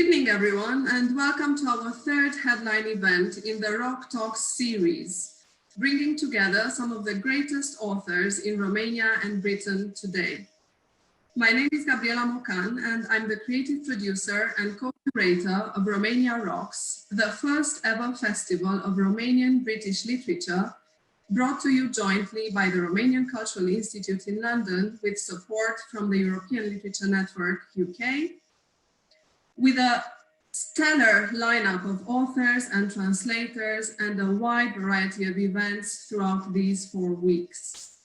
evening, everyone, and welcome to our third headline event in the Rock Talks series, bringing together some of the greatest authors in Romania and Britain today. My name is Gabriela Mocan, and I'm the creative producer and co-curator of Romania Rocks, the first ever festival of Romanian British literature, brought to you jointly by the Romanian Cultural Institute in London with support from the European Literature Network UK, with a stellar lineup of authors and translators and a wide variety of events throughout these 4 weeks.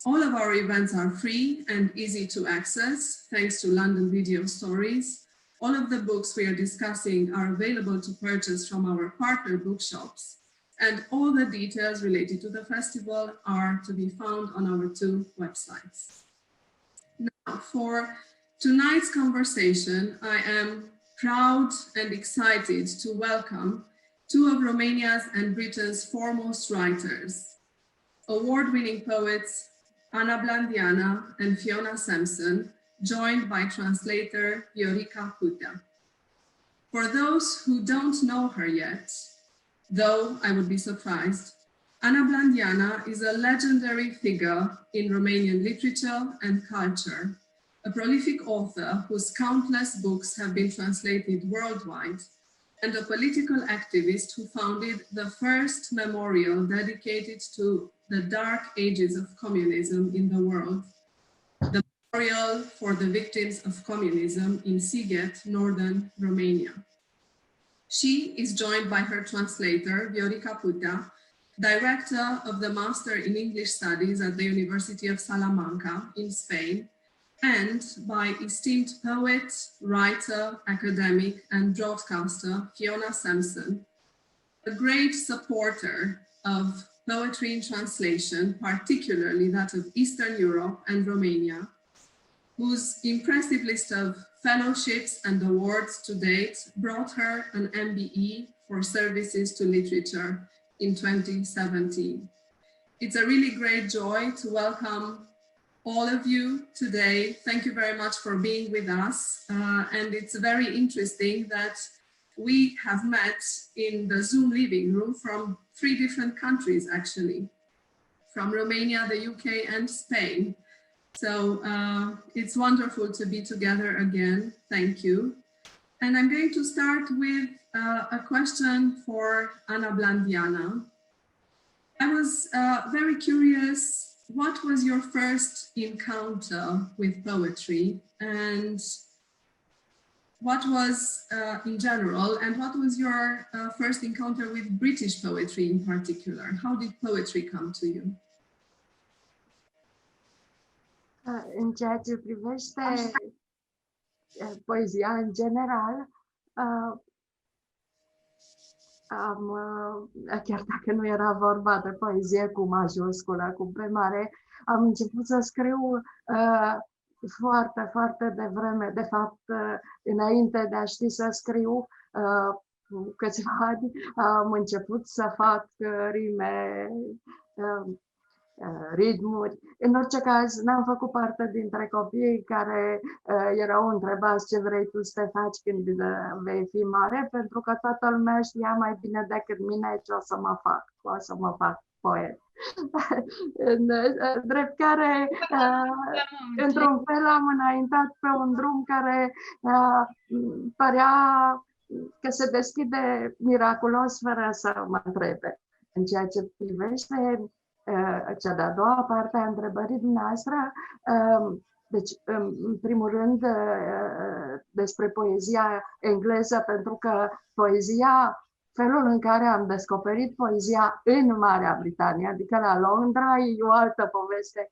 All of our events are free and easy to access, thanks to London Video Stories. All of the books we are discussing are available to purchase from our partner bookshops, and all the details related to the festival are to be found on our 2 websites. Now, for tonight's conversation, I am proud and excited to welcome 2 of Romania's and Britain's foremost writers, award-winning poets Ana Blandiana and Fiona Sampson, joined by translator Viorica Patea. For those who don't know her yet, though I would be surprised, Ana Blandiana is a legendary figure in Romanian literature and culture, a prolific author whose countless books have been translated worldwide, and a political activist who founded the first memorial dedicated to the dark ages of communism in the world, the Memorial for the Victims of Communism in Sighet, northern Romania. She is joined by her translator, Viorica Patea, director of the Master in English Studies at the University of Salamanca in Spain, and by esteemed poet, writer, academic, and broadcaster Fiona Sampson, a great supporter of poetry in translation, particularly that of Eastern Europe and Romania, whose impressive list of fellowships and awards to date brought her an MBE for services to literature in 2017. It's a really great joy to welcome all of you today. Thank you very much for being with us. And it's very interesting that we have met in the Zoom living room from 3 different countries, actually, from Romania, the UK, and Spain. So it's wonderful to be together again. Thank you. And I'm going to start with a question for Ana Blandiana. I was very curious, what was your first encounter with poetry, and what was in general, and what was your first encounter with British poetry in particular? How did poetry come to you? În ceea ce privește poezia în general, chiar dacă nu era vorba de poezie cu majusculă, cu P mare, am început să scriu foarte, foarte devreme. De fapt, înainte de a ști să scriu, cu câțiva ani, am început să fac rime, ritmuri. În orice caz, n-am făcut parte dintre copiii care erau întrebați ce vrei tu să te faci când vei fi mare, pentru că toată lumea știa mai bine decât mine ce o să mă fac. O să mă fac poet. Drept care, într-un fel, am înaintat pe un drum care părea că se deschide miraculos fără să mă întrebe. În ceea ce privește cea de-a doua parte a întrebării dumneavoastră, deci, în primul rând, despre poezia engleză, pentru că poezia, felul în care am descoperit poezia în Marea Britanie, adică la Londra, e o altă poveste.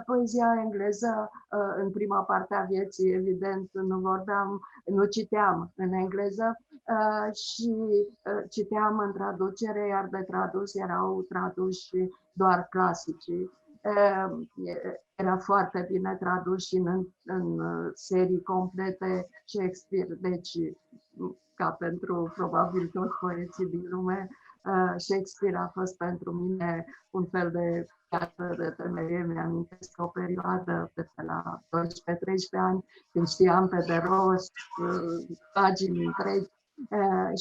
Poezia engleză, în prima parte a vieții, evident, nu citeam în engleză și citeam în traducere, iar de tradus erau traduși doar clasicii. Era foarte bine tradus și în serii complete Shakespeare, deci ca pentru probabil toți poeții din lume, Shakespeare a fost pentru mine un fel de piatră de temelie. Mi-amintesc o perioadă de pe la 12-13 ani, când știam pe de rost pagini întregi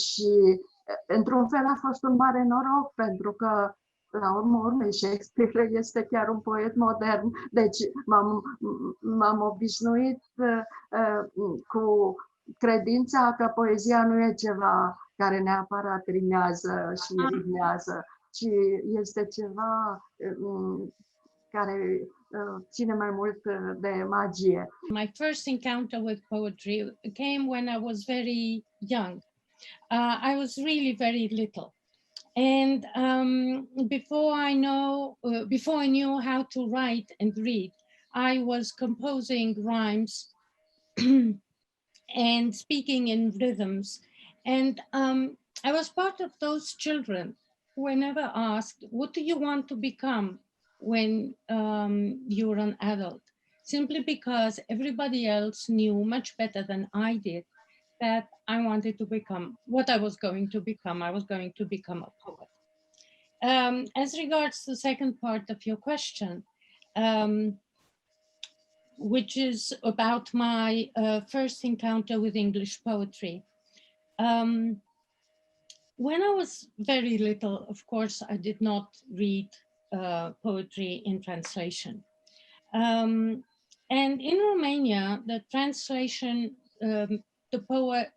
și într-un fel a fost un mare noroc, pentru că la urmă urmei Shakespeare este chiar un poet modern, deci m-am obișnuit cu credința că poezia nu e ceva care neapărat rimează și ritmează, ci este ceva care ține mai mult de magie. My first encounter with poetry came when I was very young. I was really very little. And before I knew how to write and read, I was composing rhymes and speaking in rhythms. And I was part of those children who were never asked, what do you want to become when you're an adult? Simply because everybody else knew much better than I did that I wanted to become what I was going to become. I was going to become a poet. As regards the second part of your question, which is about my first encounter with English poetry. When I was very little, of course, I did not read poetry in translation. And in Romania, the translation,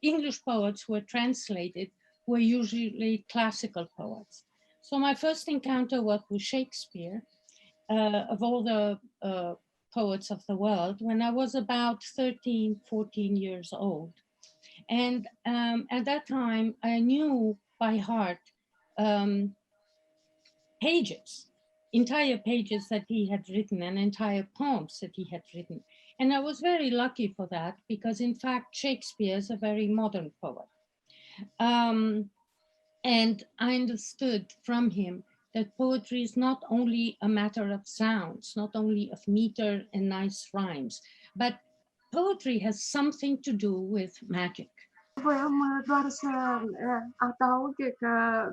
English poets who were translated were usually classical poets. So my first encounter was with Shakespeare, of all the poets of the world, when I was about 13, 14 years old. And at that time, I knew by heart entire pages that he had written, and entire poems that he had written. And I was very lucky for that, because in fact, Shakespeare is a very modern poet. And I understood from him that poetry is not only a matter of sounds, not only of meter and nice rhymes, but poetry has something to do with magic. Voiam doar să adaug că,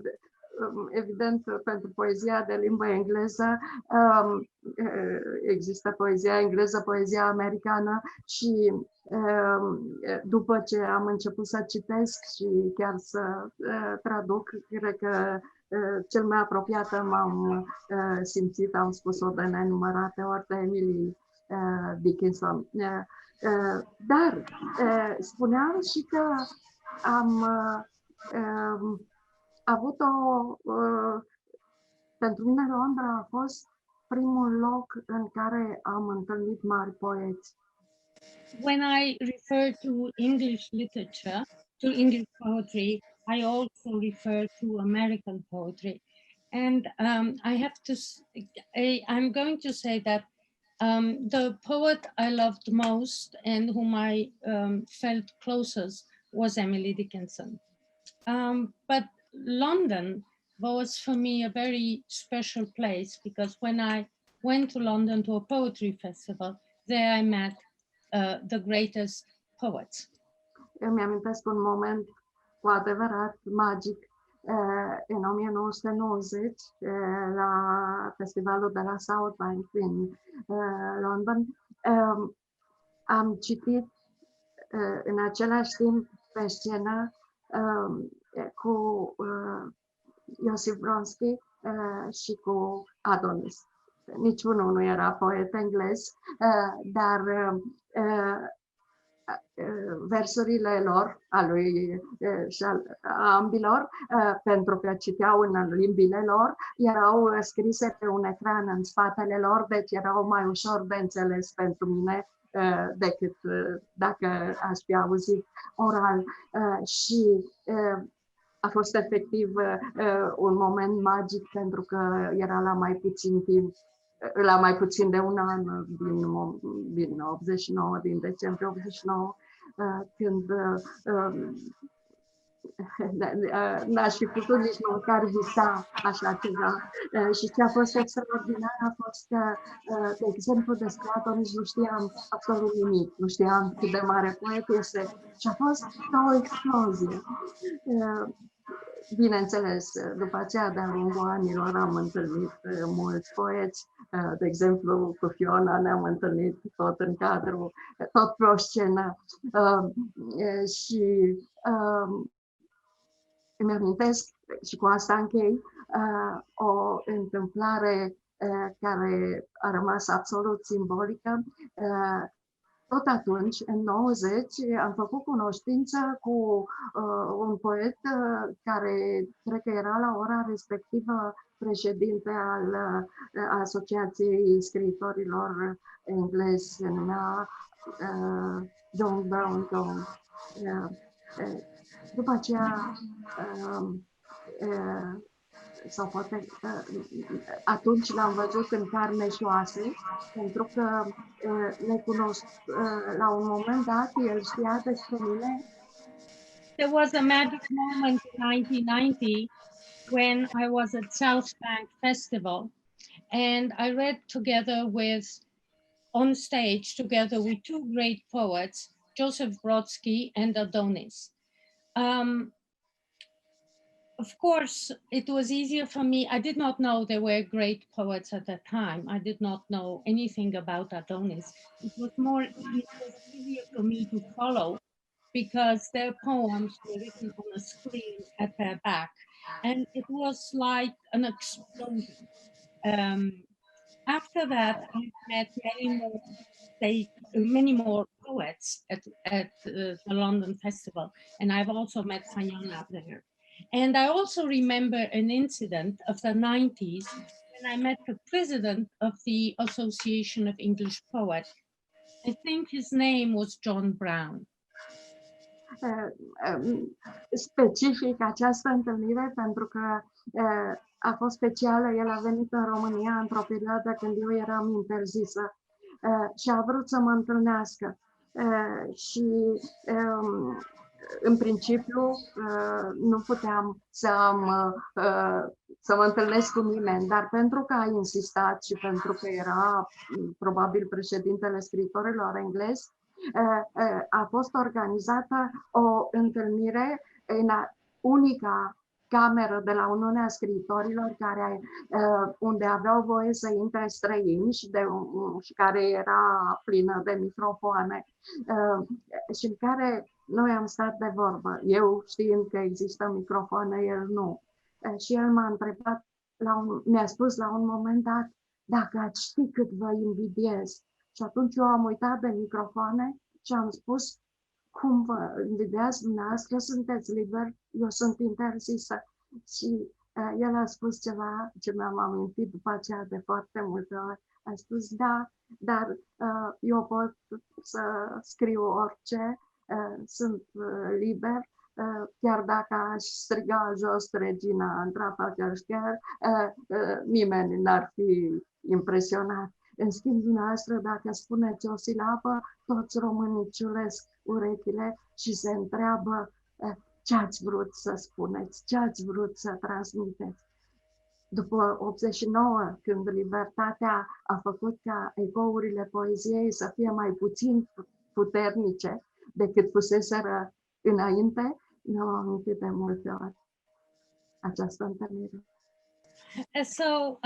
evident, pentru poezia de limbă engleză există poezia engleză, poezia americană și după ce am început să citesc și chiar să traduc, cred că cel mai apropiată m-am simțit, am spus-o de nenumărate ori, de Emily Dickinson. Dar spuneam și că am avut pentru mine Londra a fost primul loc în care am întâlnit mari poeți. When I refer to English literature, to English poetry, I also refer to American poetry. And I'm going to say that the poet I loved most and whom I felt closest was Emily Dickinson. But London was for me a very special place, because when I went to London to a poetry festival, there I met the greatest poets. Îmi amintesc un moment cu adevărat magic în 1990 la festivalul de la South Bank din London. Am citit în același timp pe scenă cu Iosif Bronski și cu Adonis. Niciunul nu era poet englez, dar versurile lor, a ambilor, pentru că citeau în limbile lor, erau scrise pe un ecran în spatele lor, deci erau mai ușor de înțeles pentru mine decât dacă aș fi auzit oral. Și a fost efectiv un moment magic, pentru că era la mai puțin timp, la mai puțin de un an, din 89, din decembrie 89, când n-aș fi putut nici măcar visa așa ceva. Și ce a fost extraordinar a fost că, de exemplu, despre Adonis nu știam absolut nimic, nu știam cât de mare poet este. Și a fost o explozie. Bineînțeles, după aceea, de-a lungul anilor, am întâlnit mulți poeți. De exemplu, cu Fiona ne-am întâlnit tot în cadrul, tot pe o scenă. Și îmi amintesc, și cu asta închei, o întâmplare care a rămas absolut simbolică. Tot atunci, în 90, am făcut cunoștință cu un poet care, cred că era la ora respectivă președinte al Asociației Scriitorilor Englezi, se numea John Brown John. După aceea, sau poate atunci l-am văzut în carne și oase, pentru că le cunosc la un moment dat, el știa despre mine. There was a magic moment in 1990 when I was at South Bank Festival, and I read on stage together with two great poets, Joseph Brodsky and Adonis. Of course, it was easier for me. I did not know there were great poets at that time. I did not know anything about Adonis. It was easier for me to follow because their poems were written on a screen at their back. And it was like an explosion. After that, I met many more poets at the London Festival. And I've also met Fiona there. And I also remember an incident of the 90s when I met the president of the Association of English Poets. I think his name was John Brown. Specific această întâlnire pentru că a fost specială. El a venit în România într-o perioadă când eu eram interzisă și a vrut să mă întâlnească. Și în principiu nu puteam să mă întâlnesc cu nimeni, dar pentru că a insistat și pentru că era probabil președintele scriitorilor englezi, a fost organizată o întâlnire în unica cameră de la Uniunea Scriitorilor unde aveau voie să intre străini și care era plină de microfoane și în care noi am stat de vorbă, eu știind că există microfoane, el nu. Și el m-a întrebat, mi-a spus la un moment dat, dacă ați ști cât vă invidiez. Și atunci eu am uitat de microfoane și am spus, cum vă invidiați dumneavoastră, sunteți liberi, eu sunt interzisă. Și el a spus ceva ce mi-am amintit după aceea de foarte multe ori. A spus, da, dar eu pot să scriu orice, sunt liber, chiar dacă aș striga jos regina Antrafagersker, nimeni n-ar fi impresionat. În schimb, dumneavoastră, dacă spuneți o silabă, toți românii ciulesc urechile și se întreabă ce ați vrut să spuneți, ce ați vrut să transmiteți. După 89, când libertatea a făcut ca ecourile poeziei să fie mai puțin puternice decât fuseseră înainte, mi-am amintit de multe ori această întâlnire. So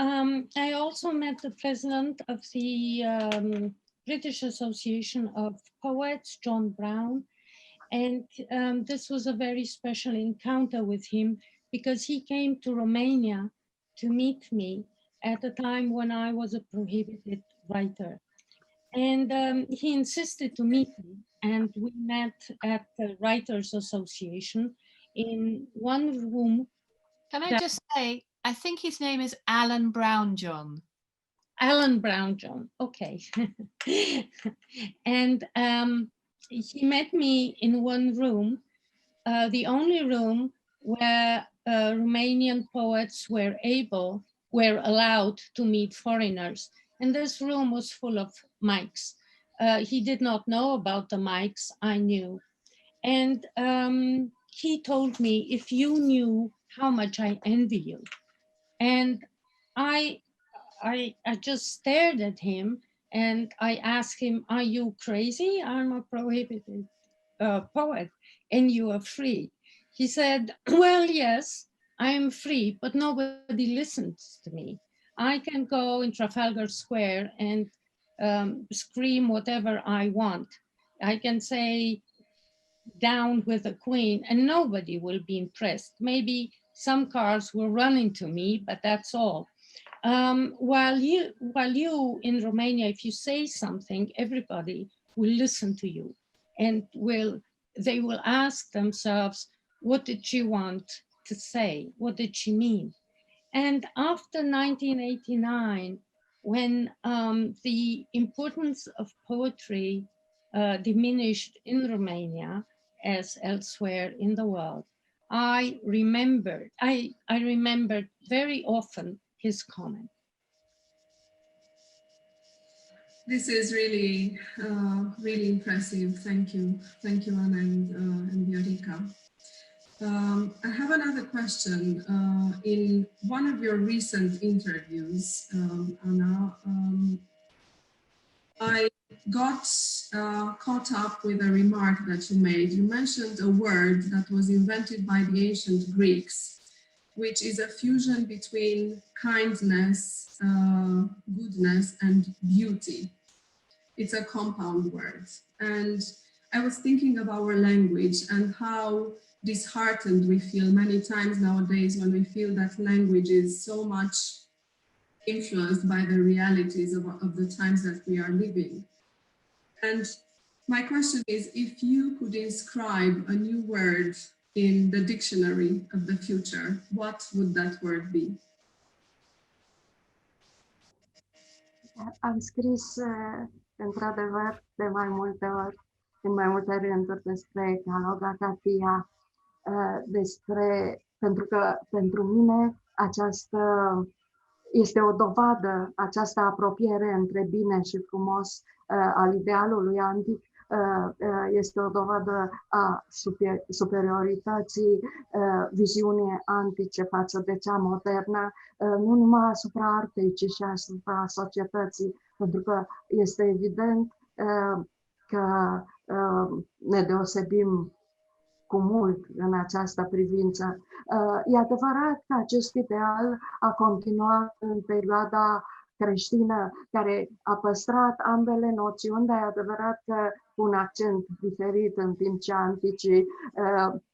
I also met the president of the British Association of Poets, John Brown, and this was a very special encounter with him because he came to Romania to meet me at a time when I was a prohibited writer. And he insisted to meet me, and we met at the Writers Association in one room. Can I just say, I think his name is Alan Brown John. Alan Brown John, okay. And he met me in one room, the only room where Romanian poets were allowed to meet foreigners. And this room was full of mics. He did not know about the mics, I knew. And he told me, if you knew how much I envy you. And I just stared at him and I asked him, are you crazy? I'm a prohibited poet and you are free. He said, well, yes, I am free, but nobody listens to me. I can go in Trafalgar Square and scream whatever I want. I can say down with the Queen and nobody will be impressed. Maybe some cars will run into me, but that's all. While you in Romania, if you say something, everybody will listen to you and they will ask themselves, what did she want to say? What did she mean? And after 1989, when the importance of poetry diminished in Romania as elsewhere in the world, I remembered very often his comment. This is really, really impressive. Thank you, Anna and Viorica. I have another question. In one of your recent interviews, Anna, I got caught up with a remark that you made. You mentioned a word that was invented by the ancient Greeks, which is a fusion between kindness, goodness, and beauty. It's a compound word. And I was thinking of our language and how disheartened we feel many times nowadays when we feel that language is so much influenced by the realities of the times that we are living. And my question is, if you could inscribe a new word in the dictionary of the future, what would that word be? Am scris într-adevăr de mai multe ori, în mai multe rânduri despre Gabriela Patea, pentru că pentru mine această este o dovadă, această apropiere între bine și frumos al idealului antic, este o dovadă a superiorității viziunii antice față de cea modernă, nu numai asupra artei, ci și asupra societății, pentru că este evident că ne deosebim cu mult în această privință. E adevărat că acest ideal a continuat în perioada creștină, care a păstrat ambele noțiuni, dar e adevărat că cu un accent diferit, în timp ce anticii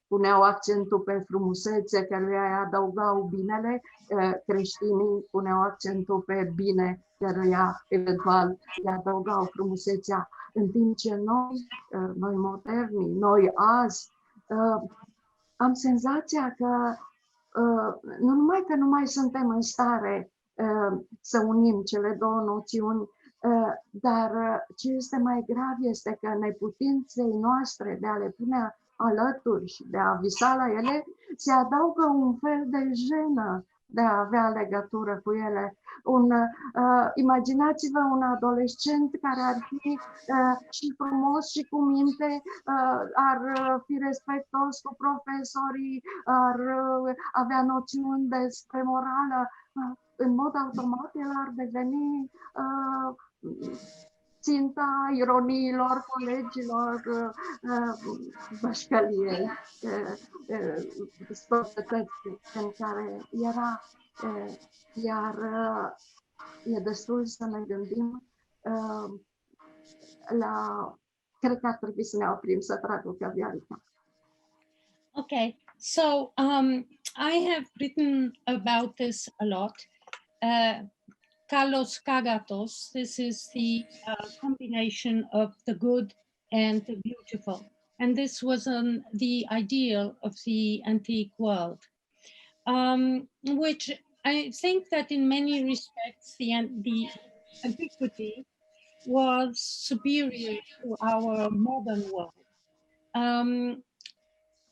puneau accentul pe frumusețe, căruia îi adăugau binele, creștinii puneau accentul pe bine, căruia eventual îi adăugau frumusețea, în timp ce noi moderni, noi azi, am senzația că nu numai că nu mai suntem în stare să unim cele două noțiuni, dar ce este mai grav este că neputinței noastre de a le pune alături și de a visa la ele, se adaugă un fel de jenă de a avea legătură cu ele. Imaginați-vă un adolescent care ar fi și frumos și cu minte, ar fi respectos cu profesorii, ar avea noțiuni despre morală. În mod automat el ar deveni ținta ironiilor colegilor, bașcăliei, societății în care era. Iar e destul să ne gândim cred că ar trebui să ne oprim să traducă Viorica. Okay, so I have written about this a lot. Kalos Kagatos, this is the combination of the good and the beautiful. And this was the ideal of the antique world, which I think that in many respects, the antiquity was superior to our modern world.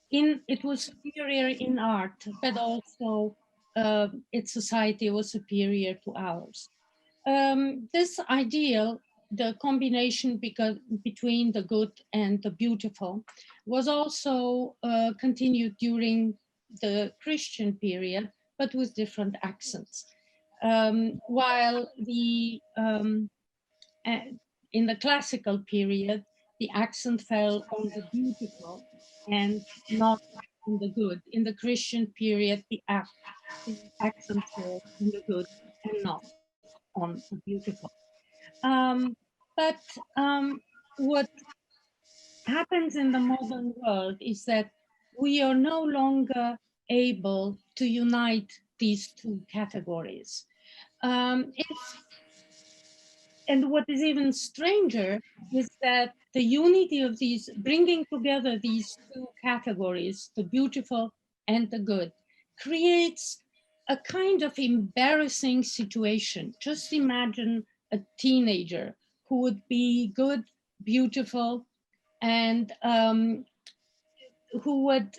It was superior in art, but also its society was superior to ours. This ideal, the combination between the good and the beautiful, was also continued during the Christian period, but with different accents. While in the classical period, the accent fell on the beautiful and not and the good. In the Christian period, the accent was on the good and not on the beautiful. But what happens in the modern world is that we are no longer able to unite these two categories. And what is even stranger is that the unity of these, bringing together these two categories, the beautiful and the good, creates a kind of embarrassing situation. Just imagine a teenager who would be good, beautiful, and who would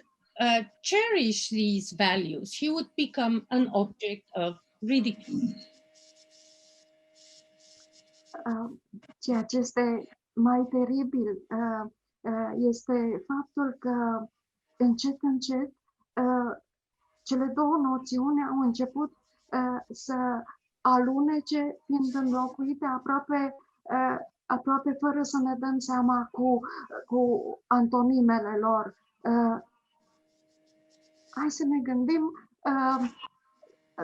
cherish these values. He would become an object of ridicule. Ceea ce este mai teribil este faptul că încet, încet cele două noțiuni au început să alunece, fiind înlocuite aproape fără să ne dăm seama cu antonimele lor. Hai să ne gândim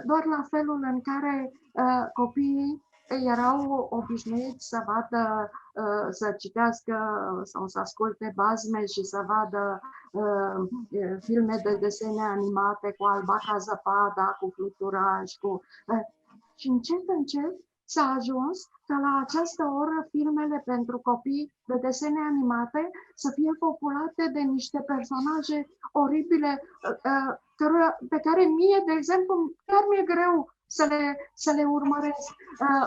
doar la felul în care copiii erau obișnuiți să vadă, să citească sau să asculte bazme și să vadă filme de desene animate cu Albaca Zăpada, cu Fluturaj, și încet, încet s-a ajuns ca la această oră filmele pentru copii de desene animate să fie populate de niște personaje oribile pe care mie, de exemplu, chiar mi-e greu să le urmăresc.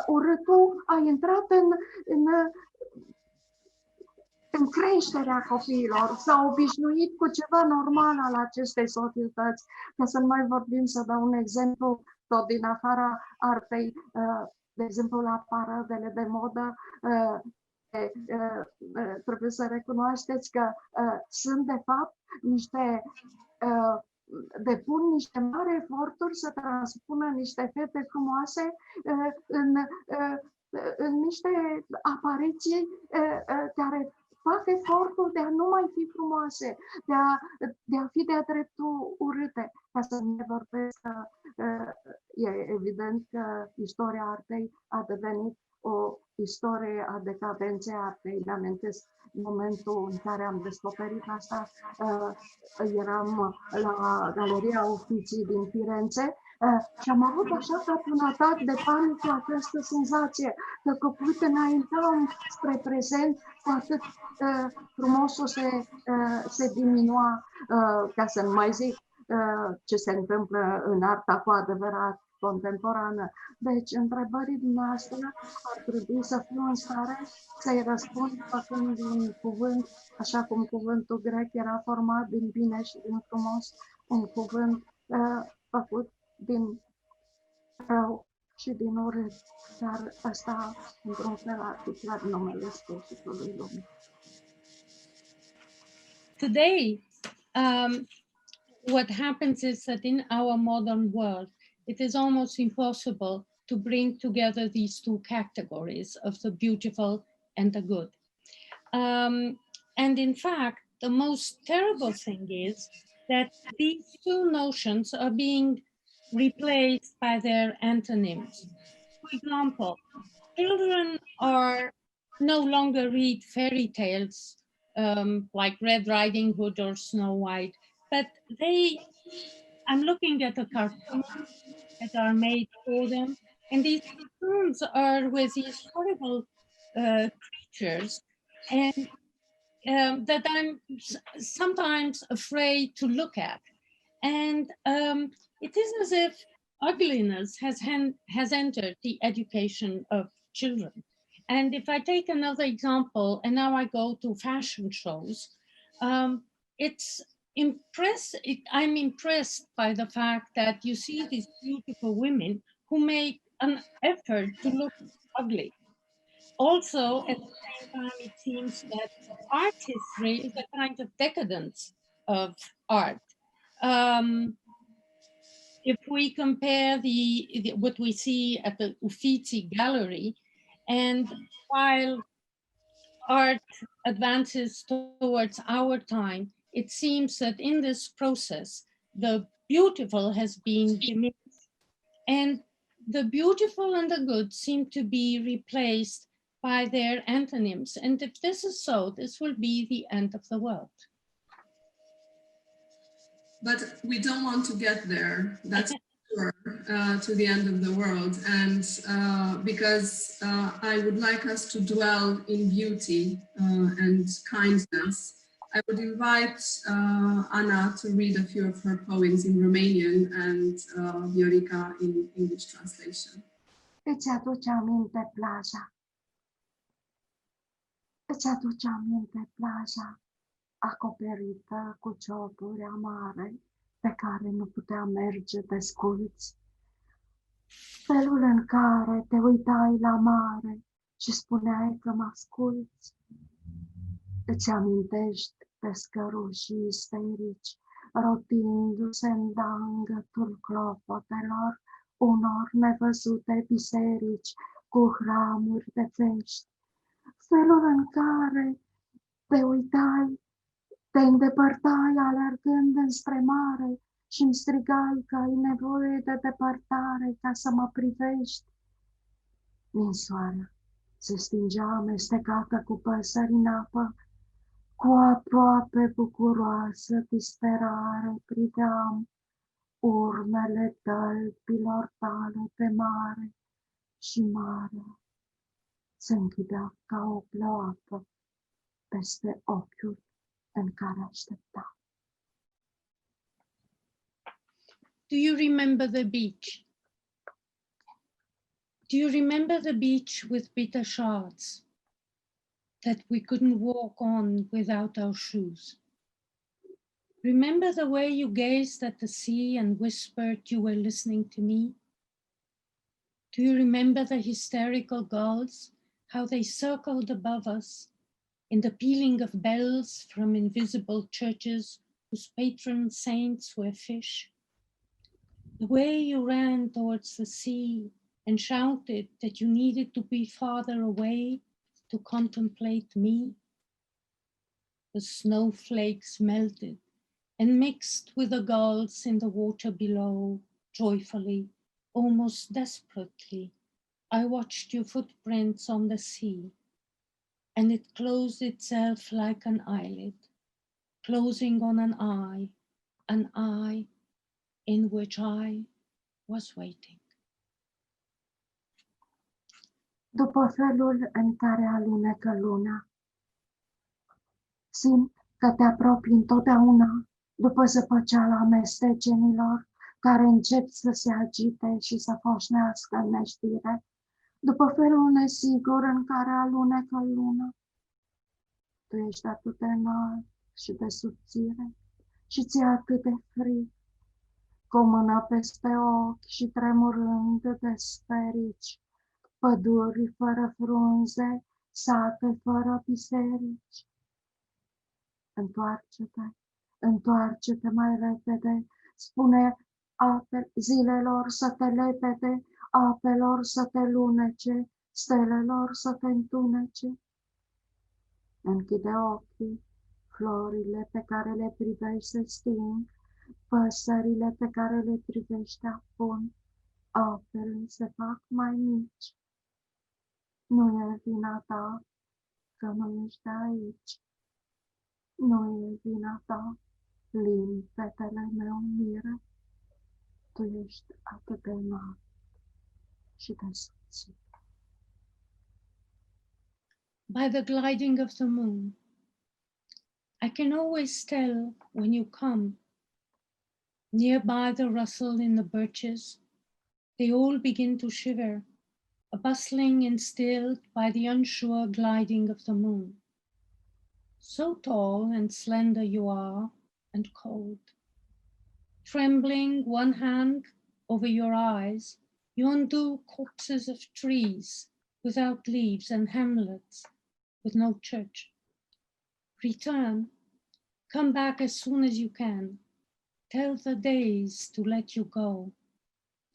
Urâtul a intrat în creșterea copiilor, s-a obișnuit cu ceva normal al acestei societăți. Ca să nu mai vorbim, să dau un exemplu tot din afara artei, de exemplu la paradele de modă, trebuie să recunoașteți că sunt de fapt depun niște mari eforturi să transpună niște fete frumoase în niște apariții care fac efortul de a nu mai fi frumoase, de a fi de-a dreptul urâte. Ca să ne vorbesc că e evident că istoria artei a devenit o istorie a decadenței artei. Îmi amintesc momentul în care am descoperit asta, eram la Galeria Uffizi din Firenze și am avut așa ca un atac de panică această senzație că cât înaintam spre prezent, cu atât frumosul se diminua, ca să nu mai zic ce se întâmplă în arta cu adevărat contemporană. Deci, întrebării dumneavoastră ar trebui să fiu în stare să-i răspund făcând un cuvânt, așa cum cuvântul grec era format din bine și din frumos, un cuvânt făcut din rău și din urât, dar asta, într-un fel, ar fi clar numele sfârșitului lumii. Today, what happens is that in our modern world, it is almost impossible to bring together these two categories of the beautiful and the good. And in fact, the most terrible thing is that these two notions are being replaced by their antonyms. For example, children no longer read fairy tales like Red Riding Hood or Snow White, but I'm looking at a cartoon that are made for them, and these cartoons are with these horrible creatures, and that I'm sometimes afraid to look at. And it is as if ugliness has entered the education of children. And if I take another example, and now I go to fashion shows, I'm impressed by the fact that you see these beautiful women who make an effort to look ugly. Also, at the same time, it seems that art history is a kind of decadence of art. If we compare what we see at the Uffizi Gallery, and while art advances towards our time, it seems that in this process, the beautiful has been diminished, and the beautiful and the good seem to be replaced by their antonyms. And if this is so, this will be the end of the world. But we don't want to get there, that's sure, to the end of the world. And because I would like us to dwell in beauty and kindness, I would invite Anna to read a few of her poems in Romanian and Viorica in English translation. Îți aduce aminte plaja. Îți aduce aminte plaja acoperită cu ciopuri amare pe care nu putea merge desculți. Felul în care te uitai la mare și spuneai că mă asculți. Îți amintești pescărușii sferici rotindu-se în dangătul clopotelor unor nevăzute biserici cu hramuri de fești. Felul în care te uitai, te îndepărtai alergând înspre mare și îmi strigai că ai nevoie de depărtare ca să mă privești. Ninsoarea se stingea amestecată cu păsări în apă, cu aproape bucuroasă disperare priveam urmele tălpilor tale pe mare și marea se închidea ca o ploapă peste ochiul în care aștepta. Do you remember the beach? Do you remember the beach with bitter shards that we couldn't walk on without our shoes? Remember the way you gazed at the sea and whispered you were listening to me? Do you remember the hysterical gulls, how they circled above us in the pealing of bells from invisible churches whose patron saints were fish? The way you ran towards the sea and shouted that you needed to be farther away to contemplate me? The snowflakes melted and mixed with the gulls in the water below, joyfully, almost desperately. I watched your footprints on the sea, and it closed itself like an eyelid, closing on an eye in which I was waiting. După felul în care alunecă luna, simt că te apropii întotdeauna după zăpăceala amestecenilor care încep să se agite și să foșnească în neștire, după felul nesigur în care alunecă luna. Tu ești atât de înalt și de subțire și ți-e atât de fric, cu o mână peste ochi și tremurând de sferici, păduri fără frunze, sate fără biserici. Întoarce-te, întoarce-te mai repede, spune zilelor să te lepede, apelor să te lunece, stelelor să te întunece. Închide ochii, florile pe care le privești se sting, păsările pe care le privești apun, apele se fac mai mici. Nu e vina ta că nu ești aici. Nu e vina ta, limpetele meu mire. Tu ești atât de înalt și de subțire. By the gliding of the moon, I can always tell when you come. Nearby the rustle in the birches, they all begin to shiver, a bustling instilled by the unsure gliding of the moon. So tall and slender you are, and cold. Trembling one hand over your eyes, you undo corpses of trees without leaves and hamlets with no church. Return, come back as soon as you can. Tell the days to let you go,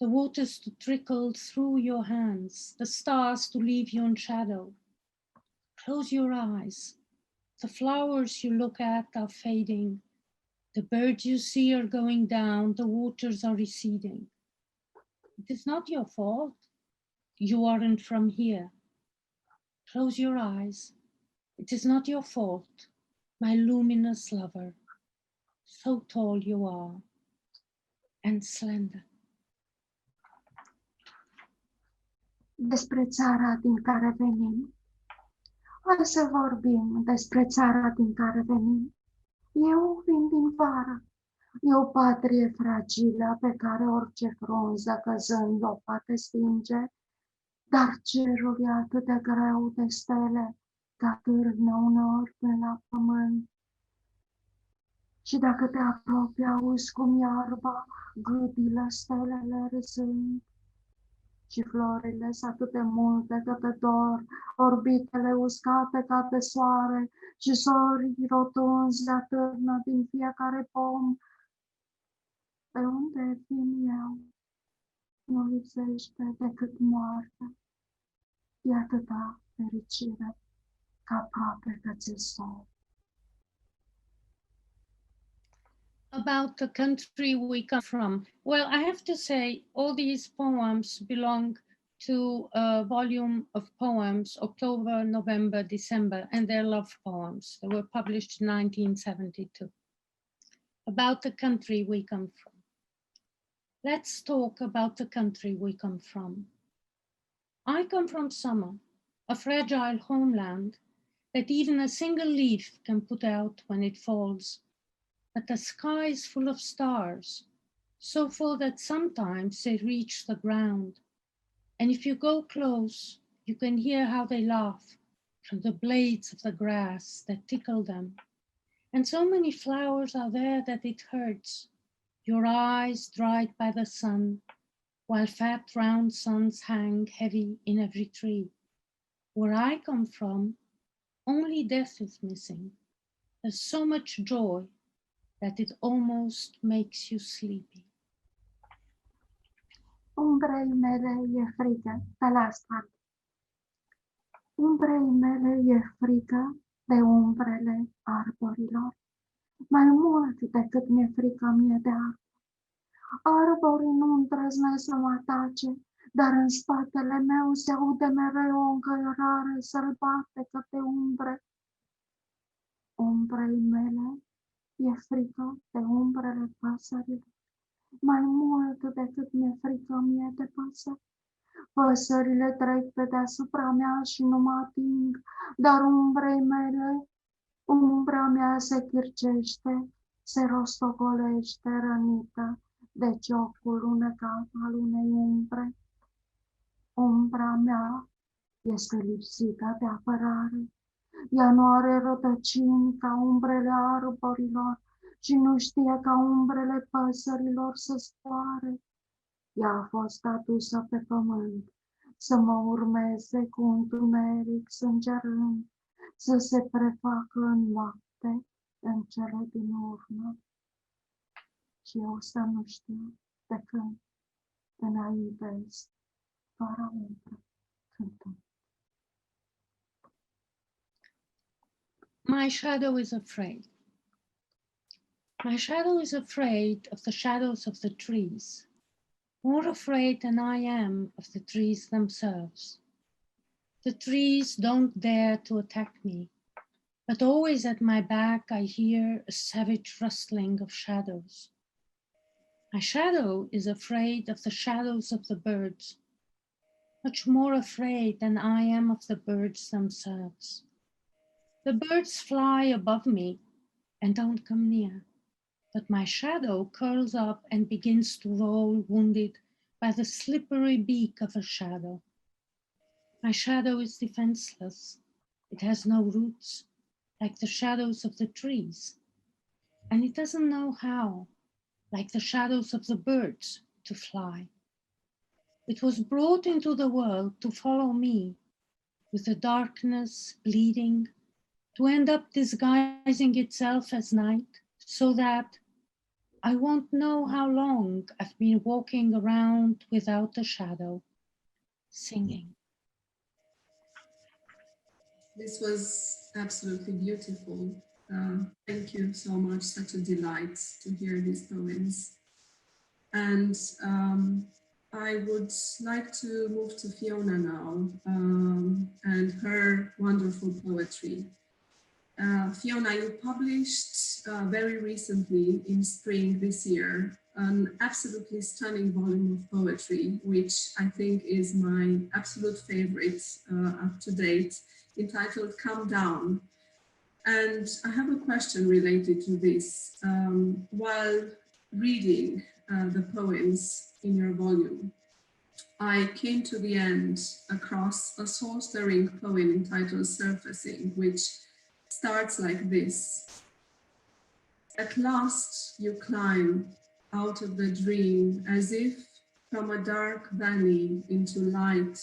the waters to trickle through your hands, the stars to leave you in shadow. Close your eyes. The flowers you look at are fading, The birds you see are going down, the waters are receding. It is not your fault. You aren't from here. Close your eyes. It is not your fault, my luminous lover. So tall you are and slender. Despre țara din care venim. Hai să vorbim despre țara din care venim. Eu vin din vară. E o patrie fragilă pe care orice frunză căzând o poate stinge, dar cerul e atât de greu de stele că atârnă uneori până la pământ. Și dacă te apropii, auzi cum iarba gâdilă stelele râzând. Și florile sunt atât de multe că te dor, orbitele uscate ca de soare și sorii rotunzi atârnă din fiecare pom. Pe unde vin eu, nu lipsește decât moartea. E atâta fericire că aproape că ți-e somn. About the country we come from. Well, I have to say all these poems belong to a volume of poems, October, November, December, and they're love poems. They were published in 1972. About the country we come from. Let's talk about the country we come from. I come from summer, a fragile homeland that even a single leaf can put out when it falls. But the sky is full of stars, so full that sometimes they reach the ground. And if you go close, you can hear how they laugh from the blades of the grass that tickle them. And so many flowers are there that it hurts. Your eyes dried by the sun, while fat round suns hang heavy in every tree. Where I come from, only death is missing. There's so much joy that it almost makes you sleepy. Umbrei mele e frică pe la asfalt. Umbrei mele e frică de umbrele arborilor, mai mult decât mi-e frică mie de arbori. Arborii nu îndrăznesc să mă atace, dar în spatele meu se aude mereu o încăierare sălbatică de umbre. Umbrei mele e frică de umbrele păsărilor, mai mult decât mi-e frică mie de păsări. Păsările trec pe deasupra mea și nu mă ating, dar umbrei mele, umbra mea se chircește, se rostogolește rănită de ciocul unecat al unei umbre. Umbra mea este lipsită de apărare. Ea nu are rădăcini ca umbrele arborilor și nu știe ca umbrele păsărilor să zboare. Ea a fost adusă pe pământ să mă urmeze cu întuneric sângerând, să se prefacă în noapte în cele din urmă. Și eu să nu știu de când înaintez fără umbră cântând. My shadow is afraid. My shadow is afraid of the shadows of the trees, more afraid than I am of the trees themselves. The trees don't dare to attack me, but always at my back I hear a savage rustling of shadows. My shadow is afraid of the shadows of the birds, much more afraid than I am of the birds themselves. The birds fly above me and don't come near, but my shadow curls up and begins to roll, wounded by the slippery beak of a shadow. My shadow is defenseless. It has no roots, like the shadows of the trees, and it doesn't know how, like the shadows of the birds, to fly. It was brought into the world to follow me, with the darkness bleeding, to end up disguising itself as night, so that I won't know how long I've been walking around without a shadow, singing. This was absolutely beautiful. Thank you so much. Such a delight to hear these poems. And I would like to move to Fiona now and her wonderful poetry. Fiona, you published very recently in spring this year an absolutely stunning volume of poetry, which I think is my absolute favorite up to date, entitled Calm Down. And I have a question related to this. While reading the poems in your volume, I came to the end across a soul-stirring poem entitled Surfacing, which starts like this. At last you climb out of the dream as if from a dark valley into light,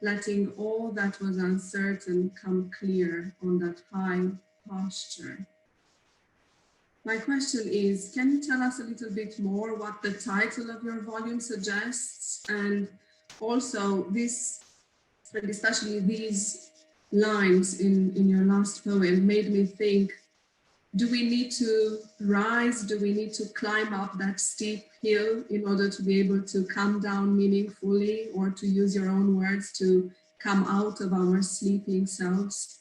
letting all that was uncertain come clear on that high pasture. My question is, can you tell us a little bit more what the title of your volume suggests? And also this, and especially these lines in your last poem made me think, do we need to rise? Do we need to climb up that steep hill in order to be able to come down meaningfully, or to use your own words, to come out of our sleeping selves?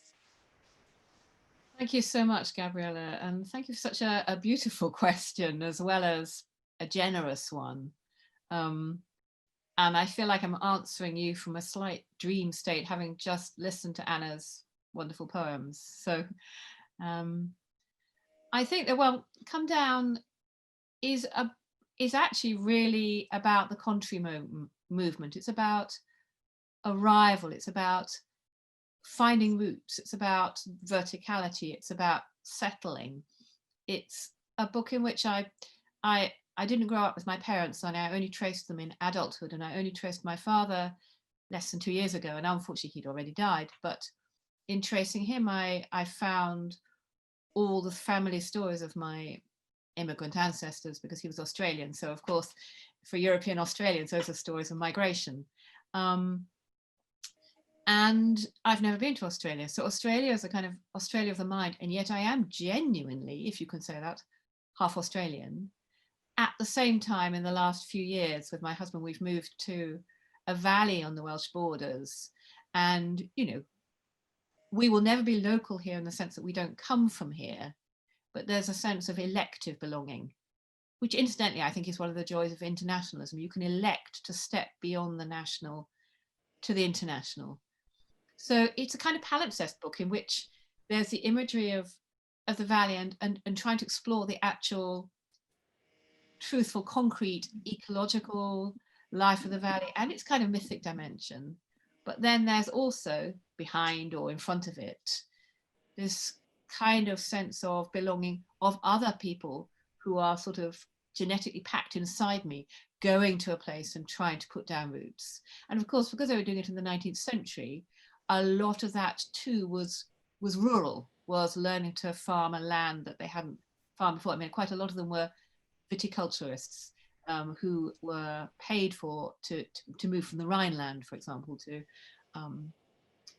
Thank you so much, Gabriela, and thank you for such a beautiful question, as well as a generous one. And I feel like I'm answering you from a slight dream state, having just listened to Anna's wonderful poems. So I think that, well, Come Down is actually really about the contrary movement. It's about arrival. It's about finding roots. It's about verticality. It's about settling. It's a book in which I didn't grow up with my parents, and I only traced them in adulthood, and I only traced my father less than 2 years ago, and unfortunately he'd already died. But in tracing him, I found all the family stories of my immigrant ancestors, because he was Australian. So of course, for European Australians, those are stories of migration. And I've never been to Australia. So Australia is a kind of Australia of the mind. And yet I am genuinely, if you can say that, half Australian. At the same time, in the last few years with my husband, we've moved to a valley on the Welsh borders. And, you know, we will never be local here in the sense that we don't come from here, but there's a sense of elective belonging, which incidentally, I think is one of the joys of internationalism. You can elect to step beyond the national to the international. So it's a kind of palimpsest book in which there's the imagery of the valley and trying to explore the actual truthful, concrete, ecological life of the valley and its kind of mythic dimension. But then there's also behind or in front of it this kind of sense of belonging of other people who are sort of genetically packed inside me, going to a place and trying to put down roots. And of course, because they were doing it in the 19th century, a lot of that too was rural, was learning to farm a land that they hadn't farmed before. I mean, quite a lot of them were viticulturists who were paid for to move from the Rhineland, for example, to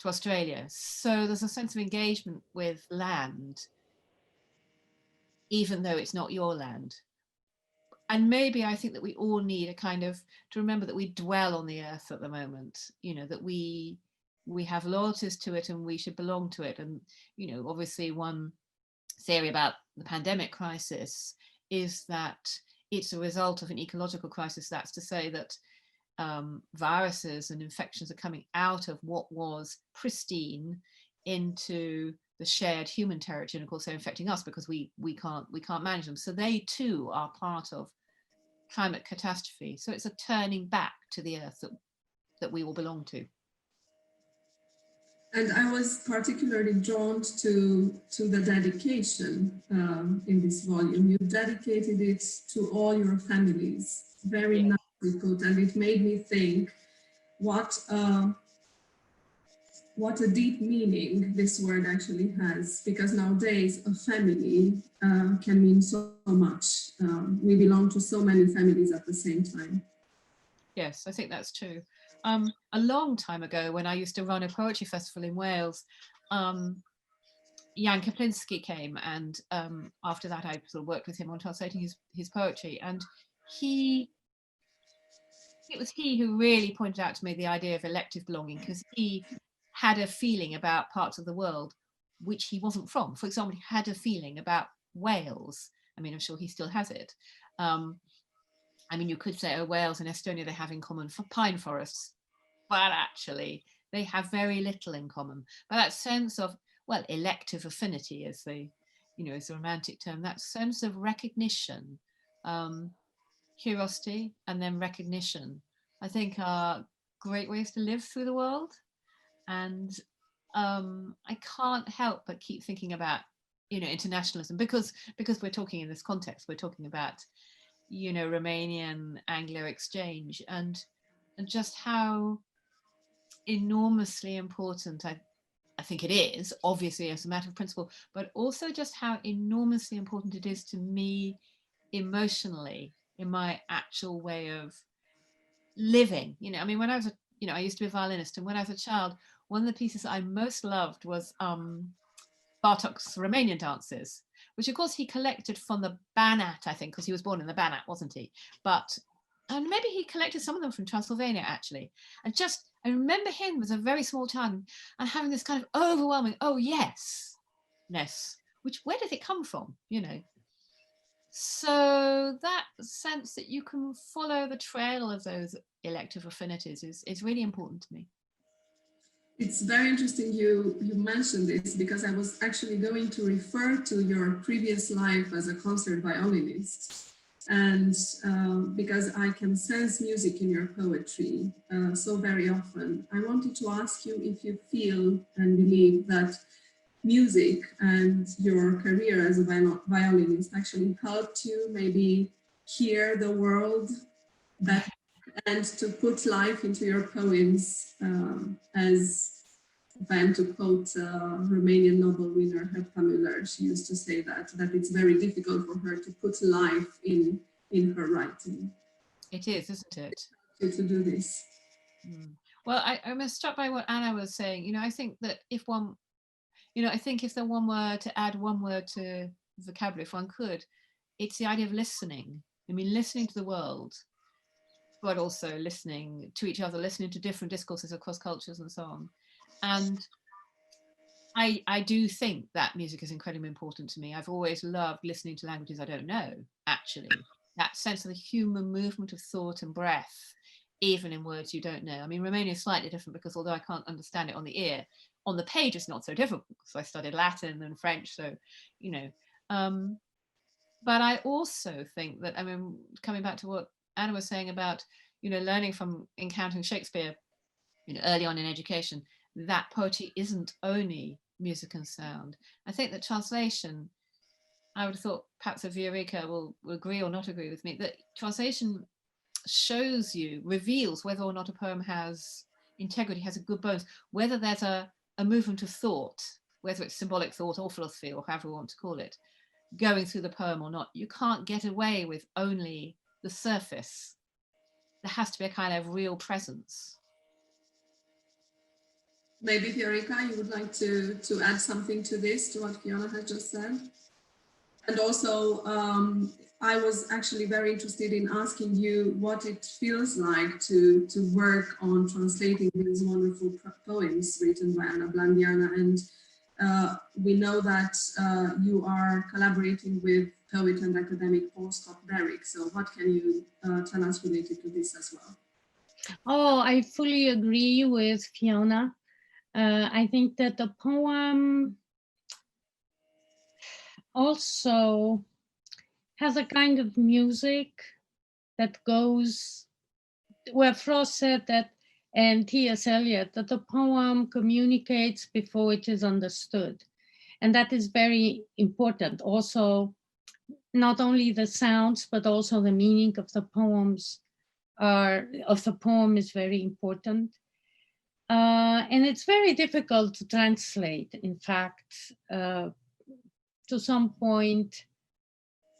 Australia. So there's a sense of engagement with land, even though it's not your land. And maybe I think that we all need a kind of, to remember that we dwell on the earth at the moment, you know, that we have loyalties to it and we should belong to it. And, you know, obviously one theory about the pandemic crisis is that it's a result of an ecological crisis. That's to say that viruses and infections are coming out of what was pristine into the shared human territory, and of course they're infecting us because we can't manage them. So they too are part of climate catastrophe. So it's a turning back to the earth that we all belong to. And I was particularly drawn to the dedication in this volume. You dedicated it to all your families. Very nicely put, and it made me think what a deep meaning this word actually has, because nowadays a family can mean so much. We belong to so many families at the same time. Yes, I think that's true. A long time ago, when I used to run a poetry festival in Wales, Jan Kaplinski came, and after that I sort of worked with him on translating his poetry, and it was he who really pointed out to me the idea of elective belonging, because he had a feeling about parts of the world which he wasn't from. For example, he had a feeling about Wales. I mean, I'm sure he still has it. I mean, you could say, oh, Wales and Estonia, they have in common for pine forests, but actually they have very little in common. But that sense of, well, elective affinity is the, is a romantic term, that sense of recognition, curiosity and then recognition, I think are great ways to live through the world. And I can't help but keep thinking about, internationalism, because we're talking in this context, we're talking about, Romanian Anglo exchange, and just how enormously important I think it is, obviously as a matter of principle, but also just how enormously important it is to me emotionally in my actual way of living. I mean, when I was I used to be a violinist, and when I was a child, one of the pieces I most loved was Bartok's Romanian dances, which of course he collected from the Banat, I think, because he was born in the Banat, wasn't he? And maybe he collected some of them from Transylvania, actually. And I remember him as a very small child and having this kind of overwhelming, oh yes-ness, which, where did it come from, So that sense that you can follow the trail of those elective affinities is really important to me. It's very interesting you mentioned this, because I was actually going to refer to your previous life as a concert violinist. And because I can sense music in your poetry so very often, I wanted to ask you if you feel and believe that music and your career as a violinist actually helped you maybe hear the world better, and to put life into your poems, as if I am to quote Romanian Nobel winner Herta Müller, she used to say that it's very difficult for her to put life in her writing. It is, isn't it? To do this. Well, I'm struck by what Anna was saying. I think that if one, I think if one were to add one word to vocabulary, if one could, it's the idea of listening. I mean, listening to the world, but also listening to each other, listening to different discourses across cultures and so on. And I do think that music is incredibly important to me. I've always loved listening to languages I don't know, actually. That sense of the human movement of thought and breath, even in words you don't know. I mean, Romanian is slightly different, because although I can't understand it on the ear, on the page it's not so difficult, because I studied Latin and French, so, but I also think that, I mean, coming back to what Anna was saying about, learning from encountering Shakespeare, early on in education, that poetry isn't only music and sound. I think that translation, I would have thought perhaps Viorica will agree or not agree with me, that translation shows you, reveals whether or not a poem has integrity, has a good bones, whether there's a movement of thought, whether it's symbolic thought or philosophy or however we want to call it, going through the poem or not. You can't get away with only the surface. There has to be a kind of real presence. Maybe Viorica, you would like to add something to this, to what Fiona has just said? And also, I was actually very interested in asking you what it feels like to work on translating these wonderful poems written by Blandiana. And we know that you are collaborating with poet and academic Paul Scott Berwick. So what can you tell us related to this as well? Oh, I fully agree with Fiona. I think that the poem also has a kind of music that goes, where Frost said that, and T.S. Eliot, that the poem communicates before it is understood. And that is very important. Also, not only the sounds, but also the meaning of the poems is very important. And it's very difficult to translate. In fact, to some point,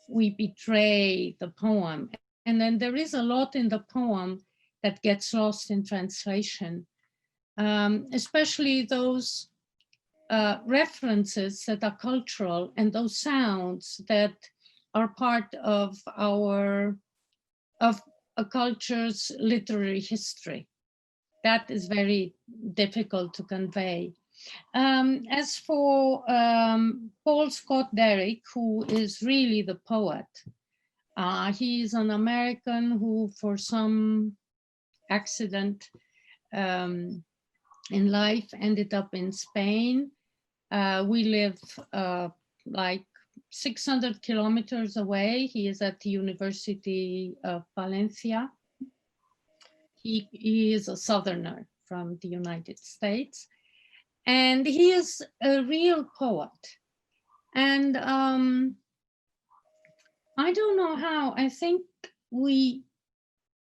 we betray the poem. And then there is a lot in the poem that gets lost in translation, especially those references that are cultural and those sounds that are part of a culture's literary history. That is very difficult to convey. As for Paul Scott Derrick, who is really the poet, he is an American who, for some accident in life, ended up in Spain. We live like 600 kilometers away. He is at the University of Valencia. He is a Southerner from the United States, and he is a real poet. And I don't know how. I think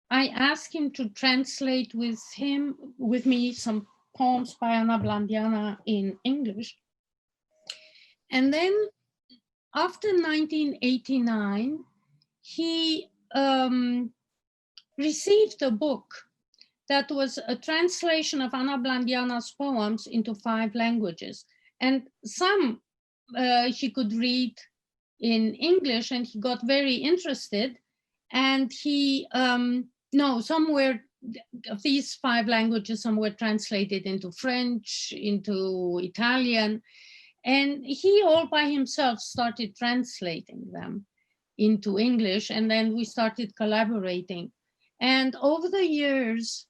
I asked him to translate with me some poems by Ana Blandiana in English. And then after 1989, he received a book that was a translation of Ana Blandiana's poems into 5 languages. And some he could read in English, and he got very interested. And he, some were, of these 5 languages, some were translated into French, into Italian. And he all by himself started translating them into English. And then we started collaborating. And over the years,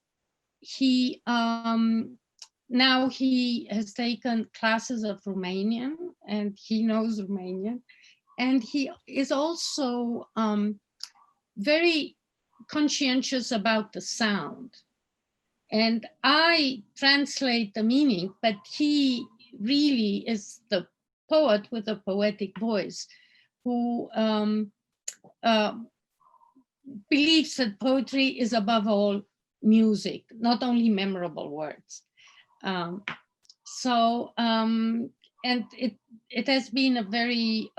he now he has taken classes of Romanian, and he knows Romanian, and he is also very conscientious about the sound. And I translate the meaning, but he really is the poet with a poetic voice who believes that poetry is above all music, not only memorable words. And it has been a very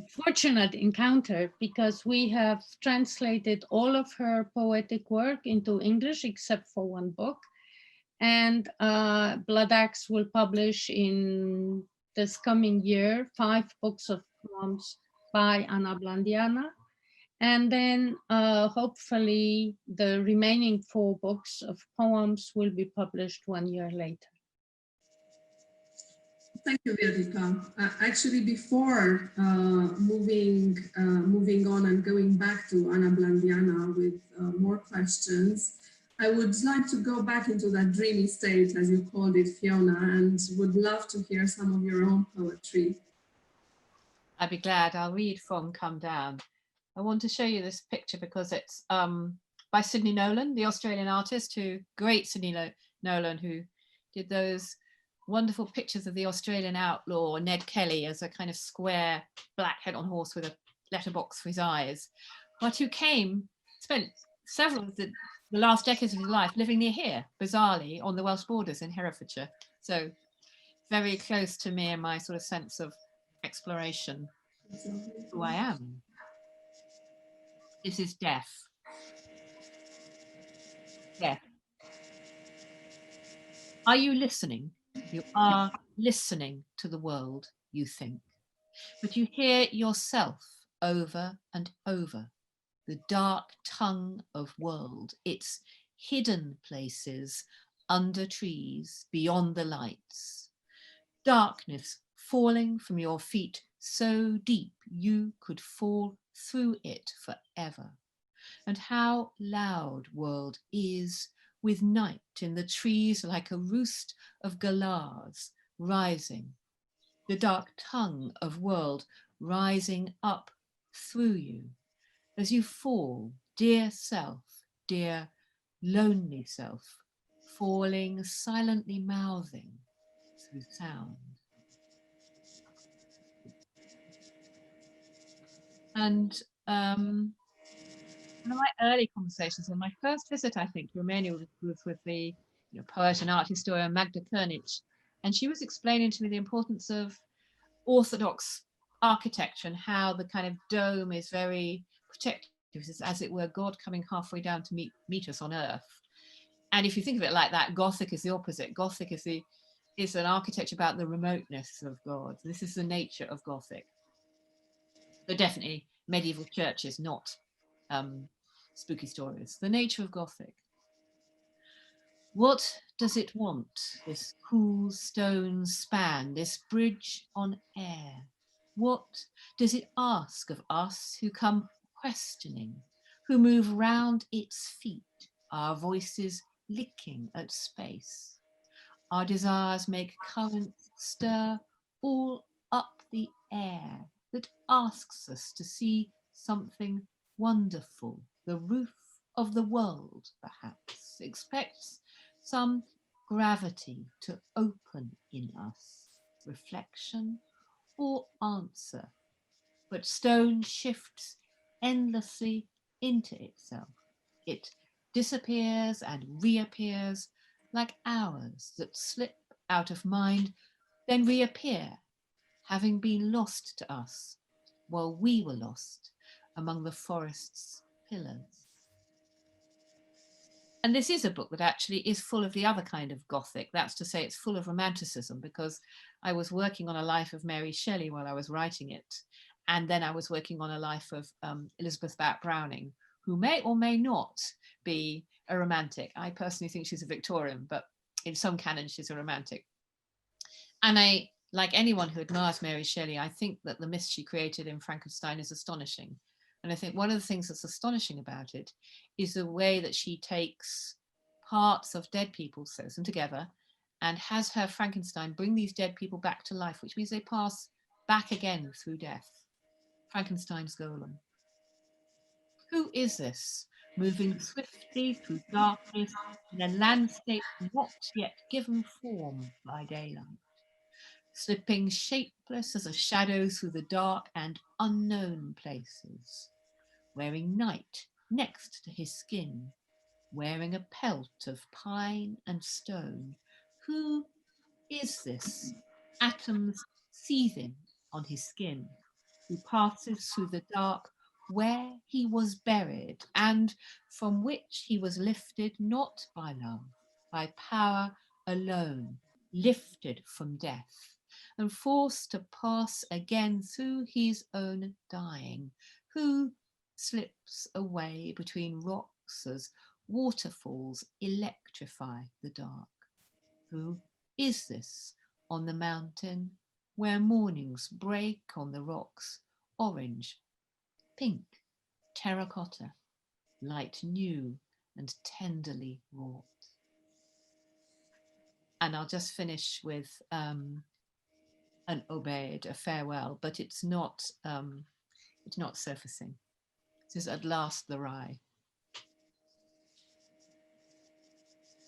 fortunate encounter, because we have translated all of her poetic work into English except for 1 book. And Blood Axe will publish in this coming year 5 books of poems by Ana Blandiana. And then hopefully the remaining 4 books of poems will be published 1 year later. Thank you, Viorica. Actually, before moving on and going back to Ana Blandiana with more questions, I would like to go back into that dreamy state, as you called it, Fiona, and would love to hear some of your own poetry. I'd be glad. I'll read from Come Down. I want to show you this picture because it's by Sydney Nolan, the Australian artist, great Sydney Nolan, who did those wonderful pictures of the Australian outlaw Ned Kelly as a kind of square black head on horse with a letterbox for his eyes, but who spent several of the last decades of his life living near here, bizarrely, on the Welsh borders in Herefordshire. So very close to me and my sort of sense of exploration, who I am. This is Death. Death. Are you listening? You are listening to the world, you think, but you hear yourself over and over. The dark tongue of world, its hidden places under trees, beyond the lights. Darkness falling from your feet so deep you could fall through it forever. And how loud world is, with night in the trees like a roost of galahs rising. The dark tongue of world rising up through you. As you fall, dear self, dear lonely self, falling, silently mouthing through sound. And one of my early conversations, on my first visit, I think, to Romania was with the poet and art historian Magda Kernich, and she was explaining to me the importance of Orthodox architecture and how the kind of dome is very protective, as it were, God coming halfway down to meet us on earth. And if you think of it like that, Gothic is the opposite. Gothic is an architecture about the remoteness of God. This is the nature of Gothic. But definitely medieval churches, not spooky stories. The nature of Gothic. What does it want, this cool stone span, this bridge on air? What does it ask of us who come questioning, who move round its feet, our voices licking at space? Our desires make currents stir all up the air that asks us to see something wonderful. The roof of the world, perhaps, expects some gravity to open in us, reflection or answer. But stone shifts endlessly into itself. It disappears and reappears like hours that slip out of mind, then reappear, having been lost to us while we were lost among the forest's pillars. And this is a book that actually is full of the other kind of Gothic. That's to say, it's full of romanticism, because I was working on a life of Mary Shelley while I was writing it. And then I was working on a life of Elizabeth Barrett Browning, who may or may not be a romantic. I personally think she's a Victorian, but in some canons, she's a romantic. And I, like anyone who admires Mary Shelley, I think that the myth she created in Frankenstein is astonishing. And I think one of the things that's astonishing about it is the way that she takes parts of dead people, sews them together, and has her Frankenstein bring these dead people back to life, which means they pass back again through death. Frankenstein's golem. Who is this, moving swiftly through darkness in a landscape not yet given form by daylight, slipping shapeless as a shadow through the dark and unknown places, wearing night next to his skin, wearing a pelt of pine and stone? Who is this, atoms seething on his skin, who passes through the dark where he was buried and from which he was lifted not by love, by power alone, lifted from death and forced to pass again through his own dying? Who slips away between rocks as waterfalls electrify the dark? Who is this on the mountain where mornings break on the rocks, orange, pink, terracotta, light new and tenderly wrought? And I'll just finish with an obede, a farewell, but it's not surfacing. This is At Last the Rye.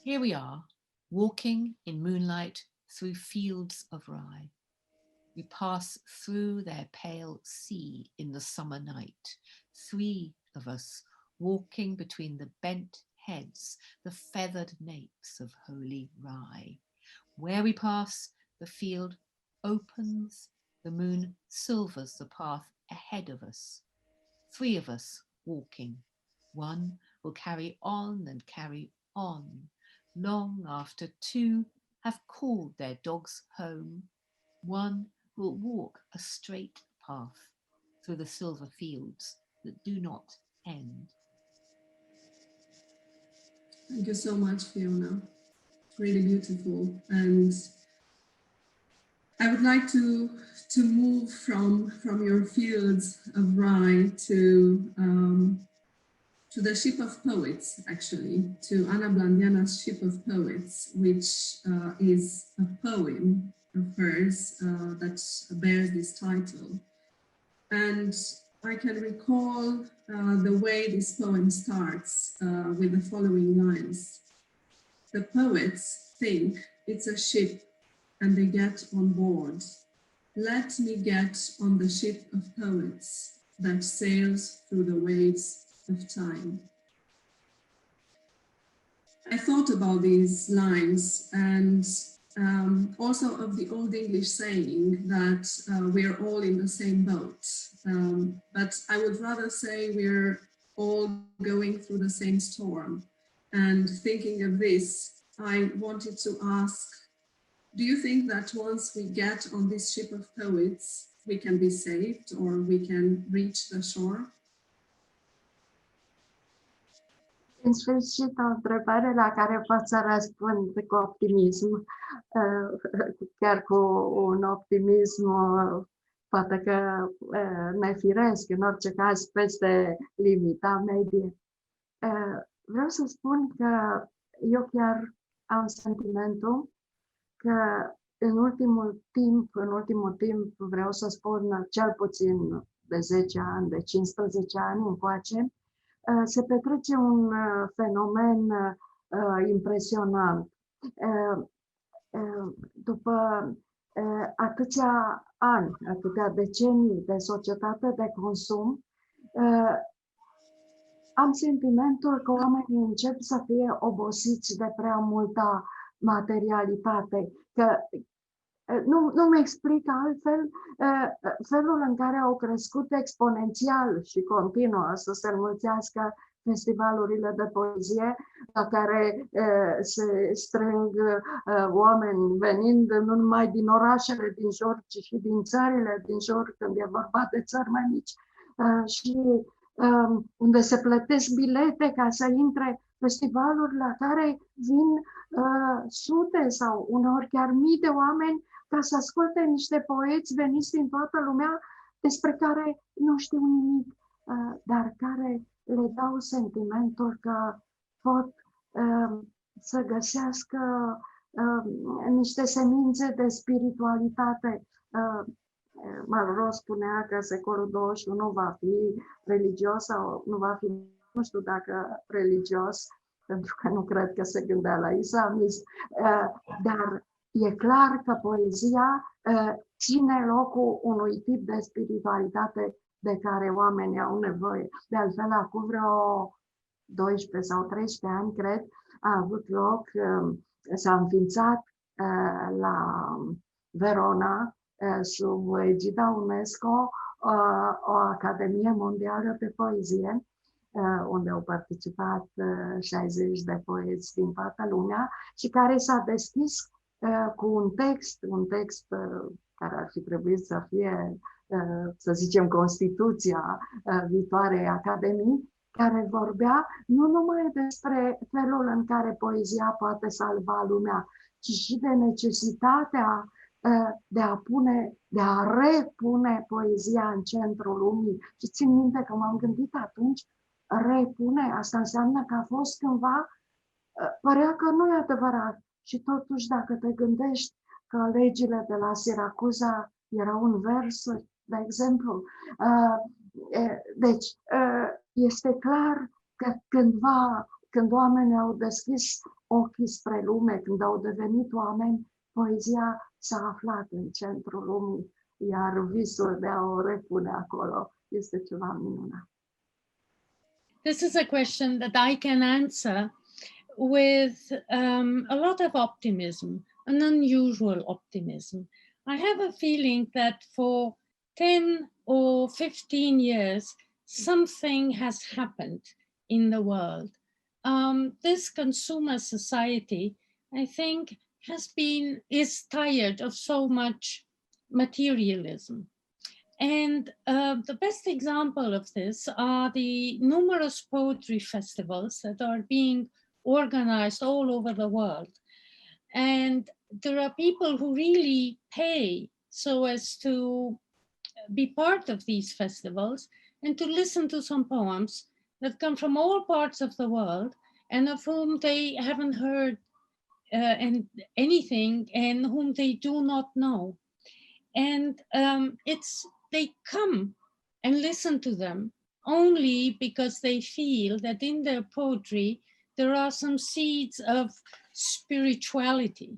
Here we are, walking in moonlight through fields of rye. We pass through their pale sea in the summer night. 3 of us walking between the bent heads, the feathered napes of holy rye. Where we pass, the field opens, the moon silvers the path ahead of us. 3 of us walking. 1 will carry on and carry on, long after 2 have called their dogs home. 1 will walk a straight path through the silver fields that do not end. Thank you so much, Fiona. Really beautiful. And I would like to move from your fields of rye to the Ship of Poets, actually, to Anna Blandiana's Ship of Poets, which is a poem of hers that bears this title. And I can recall the way this poem starts with the following lines. The poets think it's a ship and they get on board. Let me get on the ship of poets that sails through the waves of time. I thought about these lines and also of the Old English saying that we're all in the same boat, but I would rather say we're all going through the same storm. And thinking of this, I wanted to ask, do you think that once we get on this ship of poets, we can be saved or we can reach the shore? În sfârșit, o întrebare la care pot să răspund cu optimism, chiar cu un optimism poate că nefiresc, în orice caz peste limita medie. Vreau să spun că eu chiar am sentimentul că în ultimul timp, vreau să spun cel puțin de 10 ani, de 15 ani încoace, se petrece un fenomen impresionant. După atâția ani, atâtea decenii de societate de consum, am sentimentul că oamenii încep să fie obosiți de prea multă materialitate, că nu-mi explic altfel felul în care au crescut exponențial și continuă să se înmulțească festivalurile de poezie la care se strâng oameni venind nu numai din orașele din jur, ci și din țările din jur, când e vorba de țări mai mici, și unde se plătesc bilete ca să intre festivaluri la care vin sute sau uneori chiar mii de oameni ca să asculte niște poeți veniți din toată lumea despre care nu știu nimic, dar care le dau sentimentul că pot să găsească niște semințe de spiritualitate. Malraux spunea că secolul 21 va fi religios sau nu va fi, nu știu dacă religios, pentru că nu cred că se gândea la islamism, dar e clar că poezia ține locul unui tip de spiritualitate de care oamenii au nevoie. De altfel, acum vreo 12 sau 13 ani, cred, a avut loc, s-a înființat la Verona, sub egida UNESCO, o Academie Mondială de Poezie, unde au participat 60 de poeți din toată lumea și care s-a deschis cu un text care ar fi trebuit să fie, să zicem, Constituția viitoarei Academii, care vorbea nu numai despre felul în care poezia poate salva lumea, ci și de necesitatea de a repune poezia în centrul lumii. Și țin minte că m-am gândit atunci, repune, asta înseamnă că a fost cândva, părea că nu e adevărat. Și totuși, dacă te gândești că legile de la Siracuza erau în versuri, de exemplu, deci este clar că cândva, când oamenii au deschis ochii spre lume, când au devenit oameni, poezia s-a aflat în centrul lumii, iar visul de a o repune acolo este ceva minunat. This is a question that I can answer with a lot of optimism, an unusual optimism. I have a feeling that for 10 or 15 years, something has happened in the world. This consumer society, I think, is tired of so much materialism. And the best example of this are the numerous poetry festivals that are being organized all over the world. And there are people who really pay so as to be part of these festivals and to listen to some poems that come from all parts of the world and of whom they haven't heard anything and whom they do not know. And they come and listen to them only because they feel that in their poetry there are some seeds of spirituality.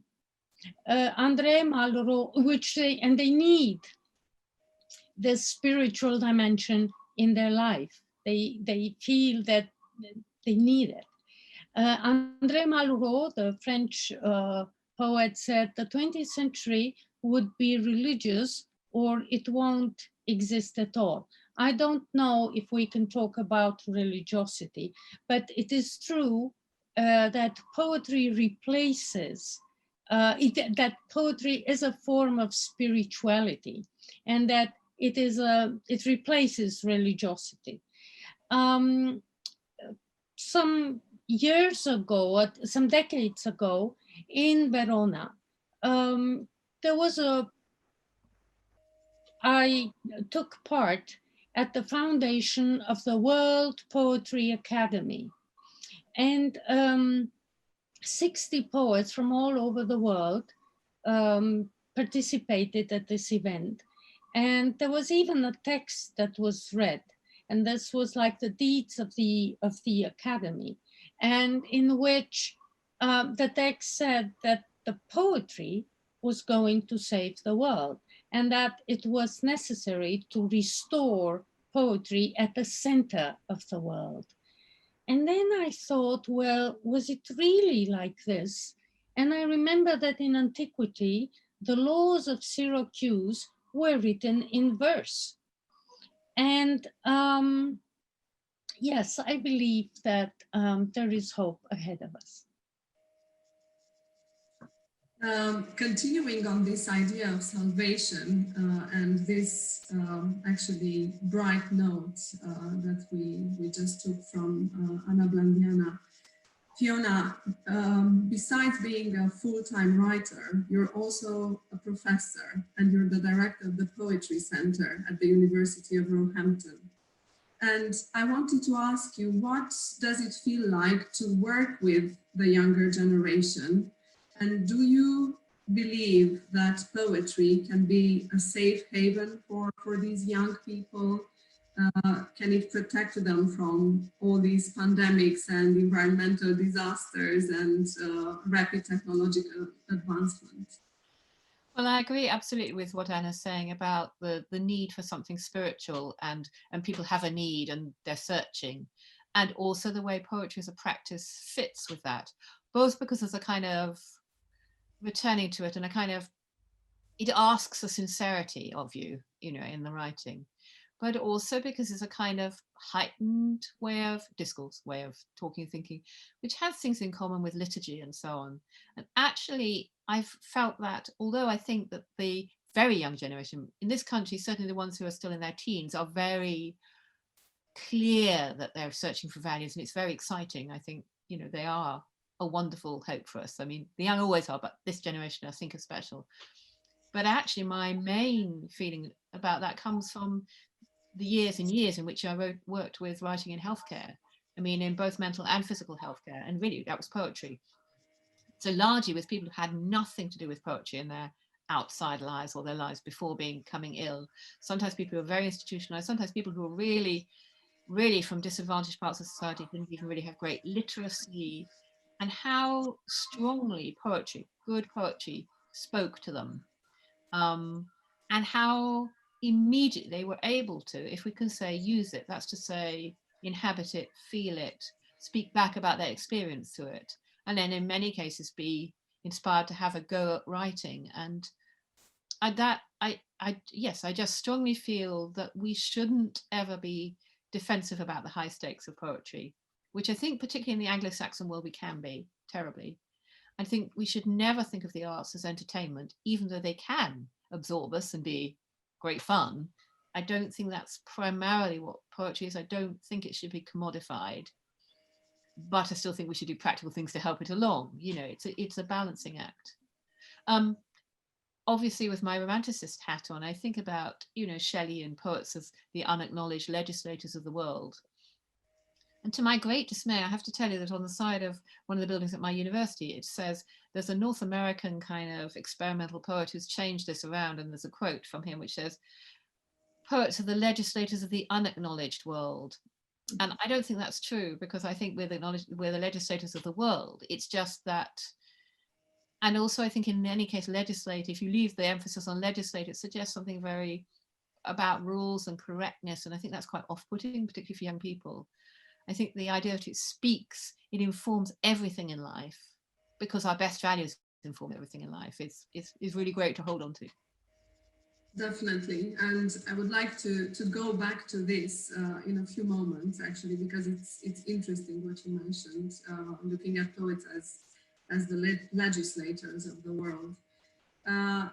André Malraux, they need this spiritual dimension in their life. They feel that they need it. André Malraux, the French poet, said the 20th century would be religious or it won't exist at all. I don't know if we can talk about religiosity, but it is true that poetry replaces, that poetry is a form of spirituality, and that it replaces religiosity. Some years ago, some decades ago, in Verona, I took part at the foundation of the World Poetry Academy. And 60 poets from all over the world participated at this event. And there was even a text that was read. And this was like the deeds of the academy. And in which the text said that the poetry was going to save the world, and that it was necessary to restore poetry at the center of the world. And then I thought, well, was it really like this? And I remember that in antiquity, the laws of Syracuse were written in verse. And yes, I believe that there is hope ahead of us. Continuing on this idea of salvation and this actually bright note that we just took from Anna Blandiana, Fiona, besides being a full-time writer, you're also a professor and you're the director of the Poetry Center at the University of Roehampton. And I wanted to ask you, what does it feel like to work with the younger generation? And do you believe that poetry can be a safe haven for these young people? Can it protect them from all these pandemics and environmental disasters and rapid technological advancement? Well, I agree absolutely with what Anna's saying about the need for something spiritual, and people have a need and they're searching. And also the way poetry as a practice fits with that, both because there's a kind of returning to it and a kind of, it asks a sincerity of you, you know, in the writing, but also because it's a kind of heightened way of discourse, way of talking, thinking, which has things in common with liturgy and so on. And actually, I've felt that, although I think that the very young generation in this country, certainly the ones who are still in their teens, are very clear that they're searching for values, and it's very exciting. I think, you know, they are a wonderful hope for us. I mean, the young always are, but this generation I think is special. But actually my main feeling about that comes from the years and years in which I worked with writing in healthcare. I mean, in both mental and physical healthcare, and really that was poetry. So largely with people who had nothing to do with poetry in their outside lives or their lives before becoming ill. Sometimes people who are very institutionalized, sometimes people who are really, really from disadvantaged parts of society, didn't even really have great literacy, and how strongly poetry, good poetry, spoke to them. And how immediately they were able to, if we can say, use it, that's to say, inhabit it, feel it, speak back about their experience through it, and then in many cases be inspired to have a go at writing. And yes, I just strongly feel that we shouldn't ever be defensive about the high stakes of poetry, which I think particularly in the Anglo-Saxon world we can be terribly. I think we should never think of the arts as entertainment, even though they can absorb us and be great fun. I don't think that's primarily what poetry is. I don't think it should be commodified, but I still think we should do practical things to help it along. You know, it's a balancing act. Obviously, with my romanticist hat on, I think about, you know, Shelley and poets as the unacknowledged legislators of the world. And to my great dismay, I have to tell you that on the side of one of the buildings at my university, it says there's a North American kind of experimental poet who's changed this around, and there's a quote from him which says, "Poets are the legislators of the unacknowledged world." And I don't think that's true, because I think we're the legislators of the world. It's just that, and also I think in any case, legislate, if you leave the emphasis on legislate, it suggests something very about rules and correctness. And I think that's quite off-putting, particularly for young people. I think the idea that it speaks, it informs everything in life, because our best values inform everything in life, is really great to hold on to. Definitely, and I would like to go back to this in a few moments, actually, because it's interesting what you mentioned, looking at poets as the legislators of the world.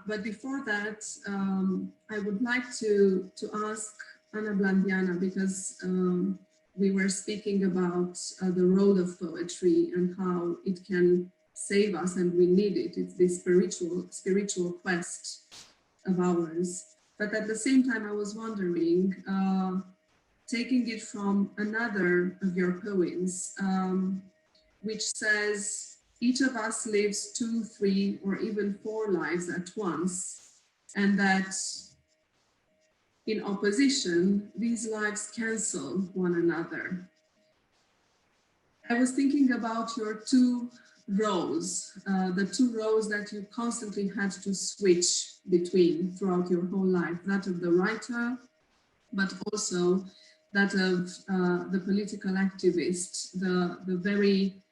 But before that, I would like to ask Anna Blandiana, because we were speaking about the role of poetry and how it can save us, and we need it. It's this spiritual quest of ours. But at the same time, I was wondering, taking it from another of your poems, which says, each of us lives 2, 3, or even 4 lives at once, and that in opposition, these lives cancel one another. I was thinking about your 2 roles, the 2 roles that you constantly had to switch between throughout your whole life, that of the writer, but also that of the political activist, the very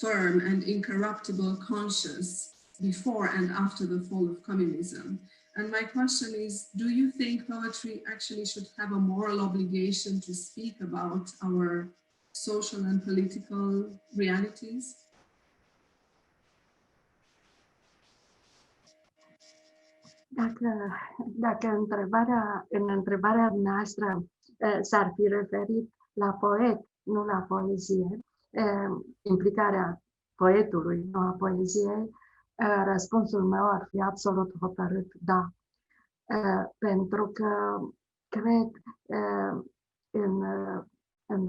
firm and incorruptible conscience before and after the fall of communism. And my question is, do you think poetry actually should have a moral obligation to speak about our social and political realities? Dacă în întrebarea noastră s-ar fi referit la poet, nu la poezie, implicarea poetului, nu a poeziei, răspunsul meu ar fi absolut hotărât da. Pentru că cred în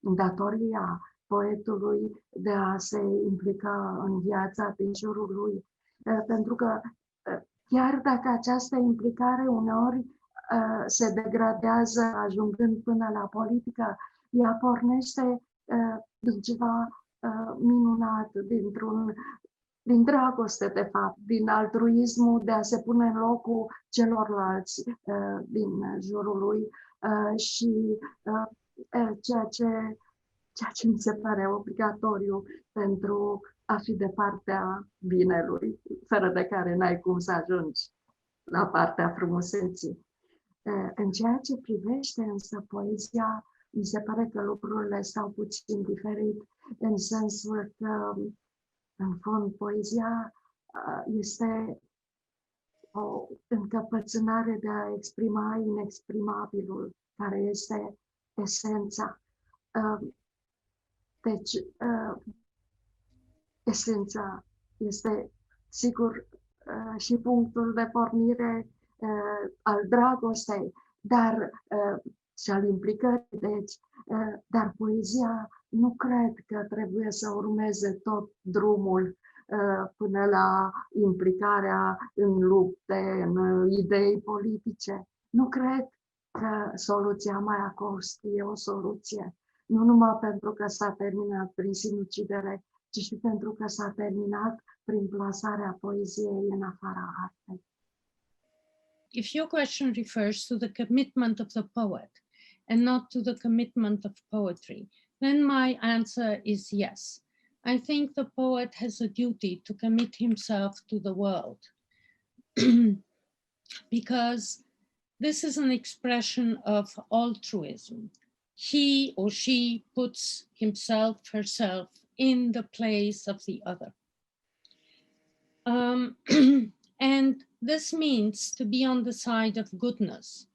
datoria poetului de a se implica în viața din jurul lui. Pentru că chiar dacă această implicare uneori se degradează ajungând până la politică, ea pornește din ceva minunat, din dragoste, de fapt, din altruismul de a se pune în locul celorlalți din jurul lui și ceea ce mi se pare obligatoriu pentru a fi de partea binelui, fără de care n-ai cum să ajungi la partea frumuseții. În ceea ce privește însă poezia, mi se pare că lucrurile stau puțin diferit, în sensul că, în fond, poezia este o încăpățânare de a exprima inexprimabilul, care este esența. Deci, esența este, sigur, și punctul de pornire al dragostei, dar și al implicării, deci, dar poezia nu cred că trebuie să urmeze tot drumul până la implicarea în lupte, în idei politice. Nu cred că soluția mai acosti e o soluție, nu numai pentru că s-a terminat prin sinucidere, ci și pentru că s-a terminat prin plasarea poeziei în afara artei. If your question refers to the commitment of the poet and not to the commitment of poetry, then my answer is yes. I think the poet has a duty to commit himself to the world because this is an expression of altruism. He or she puts himself, herself in the place of the other. And this means to be on the side of goodness,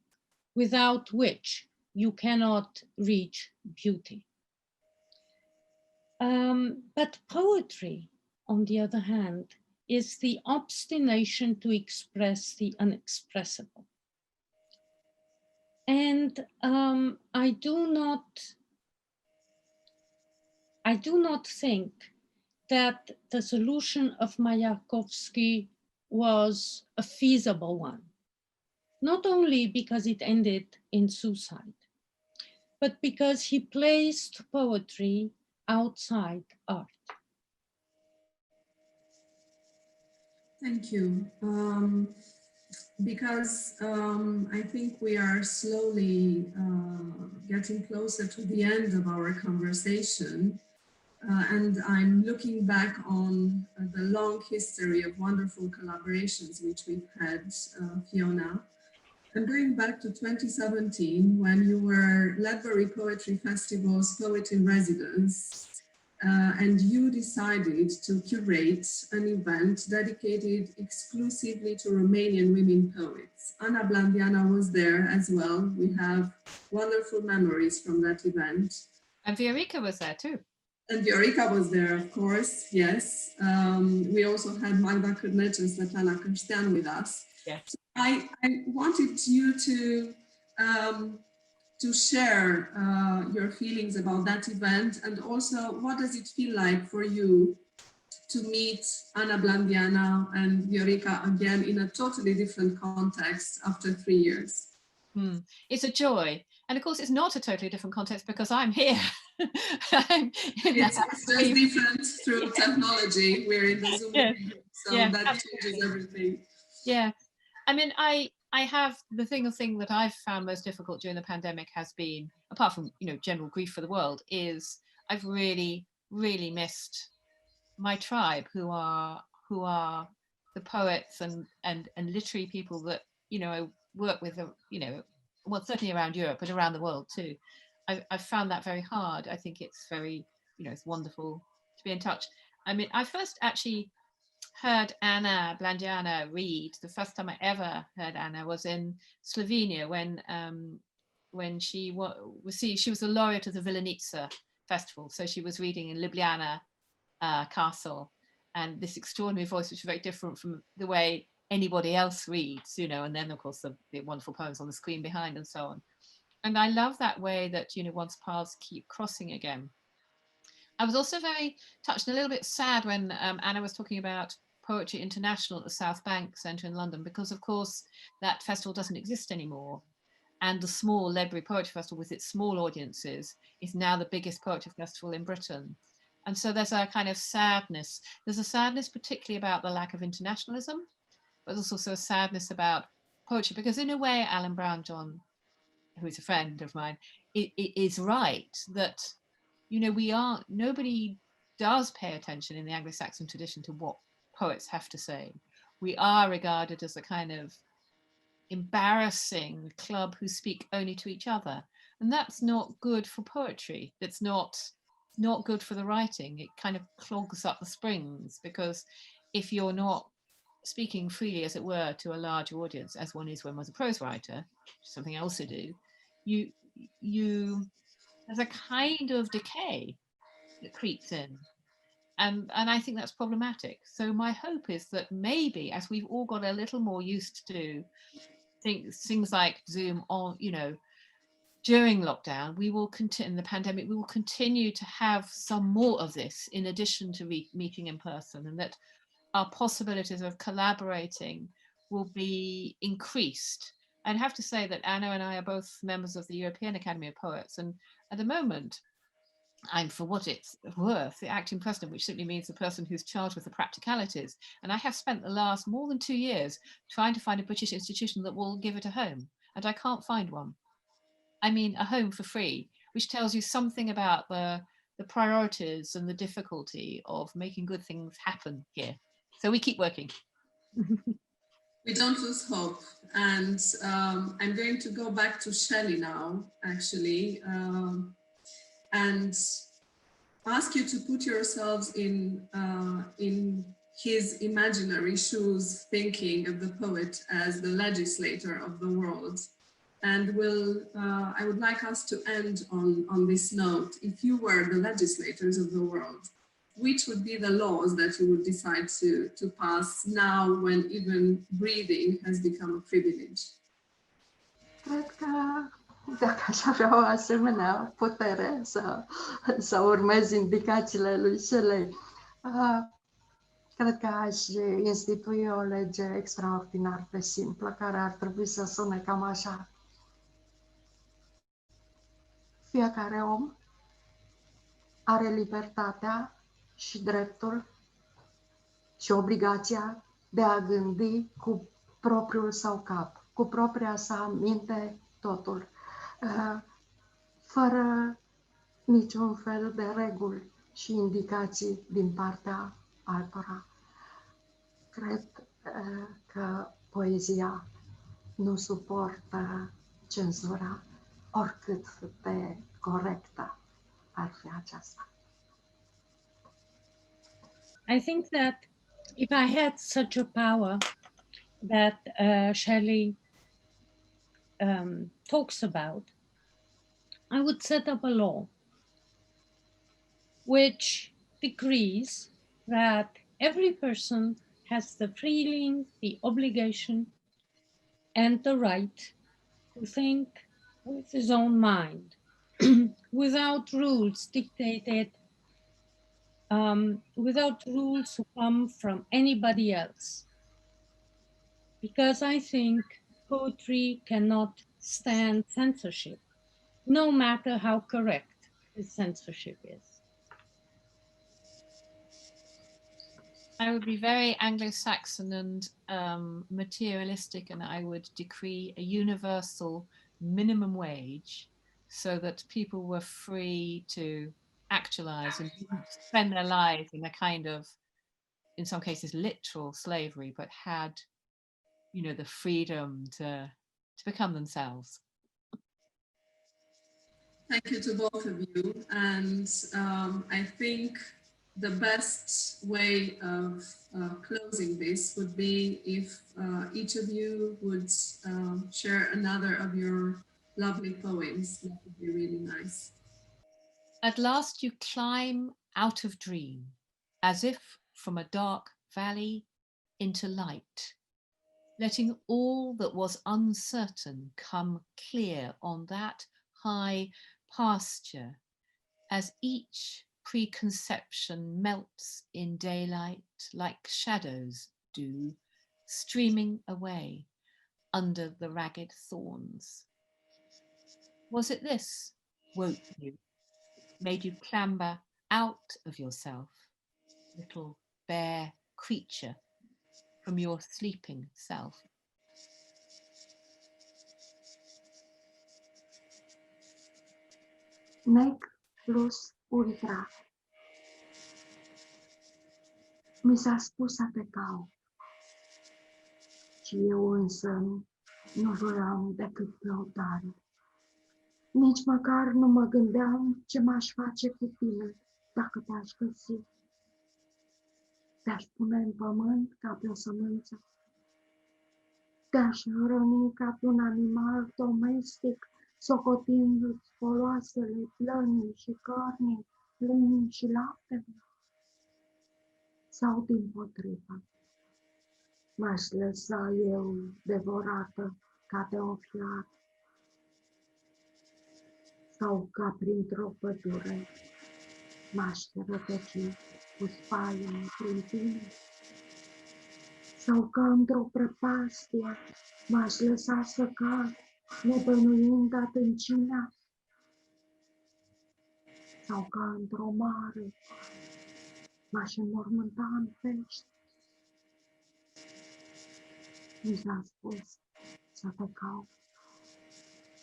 without which you cannot reach beauty. But poetry, on the other hand, is the obstination to express the unexpressible. And I do not think that the solution of Mayakovsky was a feasible one, not only because it ended in suicide, but because he placed poetry outside art. Thank you. Because I think we are slowly getting closer to the end of our conversation. and I'm looking back on the long history of wonderful collaborations which we've had, Fiona. I'm going back to 2017 when you were Ledbury Poetry Festival's Poet in Residence, and you decided to curate an event dedicated exclusively to Romanian women poets. Blandiana was there as well. We have wonderful memories from that event. And Viorica was there too. And Viorica was there, of course, yes. We also had Magda Cârnece and Svetlana Cârstean with us. Yes. So I wanted you to share your feelings about that event, and also what does it feel like for you to meet Blandiana and Viorica again in a totally different context after 3 years? It's a joy. And of course, it's not a totally different context because I'm here. It's just different through technology. We're in the Zoom meeting, so that changes everything. Yeah. I mean, I have the thing that I've found most difficult during the pandemic has been, apart from, you know, general grief for the world, is I've really, really missed my tribe who are the poets and literary people that, you know, I work with, you know, well, certainly around Europe, but around the world too. I've found that very hard. I think it's very, you know, it's wonderful to be in touch. I mean, I first actually heard Anna Blandiana read. The first time I ever heard Anna was in Slovenia when she was a laureate of the Villanica festival. So she was reading in Ljubljana Castle, and this extraordinary voice, which was very different from the way anybody else reads, you know, and then of course the wonderful poems on the screen behind and so on. And I love that way that, you know, one's paths keep crossing again. I was also very touched and a little bit sad when Anna was talking about Poetry International at the South Bank Centre in London, because of course that festival doesn't exist anymore. And the small Ledbury Poetry Festival with its small audiences is now the biggest poetry festival in Britain. And so there's a kind of sadness. There's a sadness particularly about the lack of internationalism, but there's also a sadness about poetry, because in a way, Alan Brown-John, who is a friend of mine, is right that, you know, nobody does pay attention in the Anglo-Saxon tradition to what poets have to say. We are regarded as a kind of embarrassing club who speak only to each other. And that's not good for poetry. It's not good for the writing. It kind of clogs up the springs, because if you're not speaking freely, as it were, to a large audience, as one is when one's a prose writer, something else to do, there's a kind of decay that creeps in. And I think that's problematic. So my hope is that maybe as we've all got a little more used to things like Zoom on, you know, during lockdown, we will continue in the pandemic, we will continue to have some more of this in addition to meeting in person, and that our possibilities of collaborating will be increased. I'd have to say that Anna and I are both members of the European Academy of Poets, and at the moment, I'm, for what it's worth, the acting president, which simply means the person who's charged with the practicalities. And I have spent the last more than 2 years trying to find a British institution that will give it a home, and I can't find one. I mean, a home for free, which tells you something about the priorities and the difficulty of making good things happen here. So we keep working. We don't lose hope. And I'm going to go back to Shelley now, actually, and ask you to put yourselves in his imaginary shoes, thinking of the poet as the legislator of the world. And I would like us to end on this note. If you were the legislators of the world, which would be the laws that you would decide to pass now when even breathing has become a privilege? Cred că dacă aș avea o asemenea putere să urmez indicațiile lui Shelley, cred că aș institui o lege extraordinar de simplă, care ar trebui să sune cam așa. Fiecare om are libertatea și dreptul și obligația de a gândi cu propriul său cap, cu propria sa minte totul, fără niciun fel de reguli și indicații din partea altora. Cred că poezia nu suportă cenzura, oricât de corectă ar fi aceasta. I think that if I had such a power that Shelley talks about, I would set up a law which decrees that every person has the feeling, the obligation, and the right to think with his own mind, without rules dictated, without rules who come from anybody else. Because I think poetry cannot stand censorship, no matter how correct the censorship is. I would be very Anglo-Saxon and materialistic, and I would decree a universal minimum wage so that people were free to actualize and spend their lives in a kind of, in some cases, literal slavery, but had, you know, the freedom to become themselves. Thank you to both of you. And I think the best way of closing this would be if each of you would share another of your lovely poems. That would be really nice. At last you climb out of dream, as if from a dark valley into light, letting all that was uncertain come clear on that high pasture, as each preconception melts in daylight like shadows do, streaming away under the ragged thorns. Was it this woke you, made you clamber out of yourself, little bare creature, from your sleeping self? Nec plus ultra. Mi s-a spus să te caut și eu însă nu voiam decât căutare. Nici măcar nu mă gândeam ce m-aș face cu tine dacă te-aș găsi. Te-aș pune în pământ ca pe o sămânță. Te-aș hrăni ca pe un animal domestic, socotindu-ți foloasele plănii și cărnii, plânii și laptele. Sau dimpotrivă, m-aș lăsa eu devorată ca de o fiară, sau ca printr-o pădure m-aș rătăci cu spaima prin tine, sau ca într-o prăpastie m-aș lăsa să cad, nebănuind adâncimea, sau ca într-o mare m-aș înmormânta în pești. Mi s-a spus să te caut,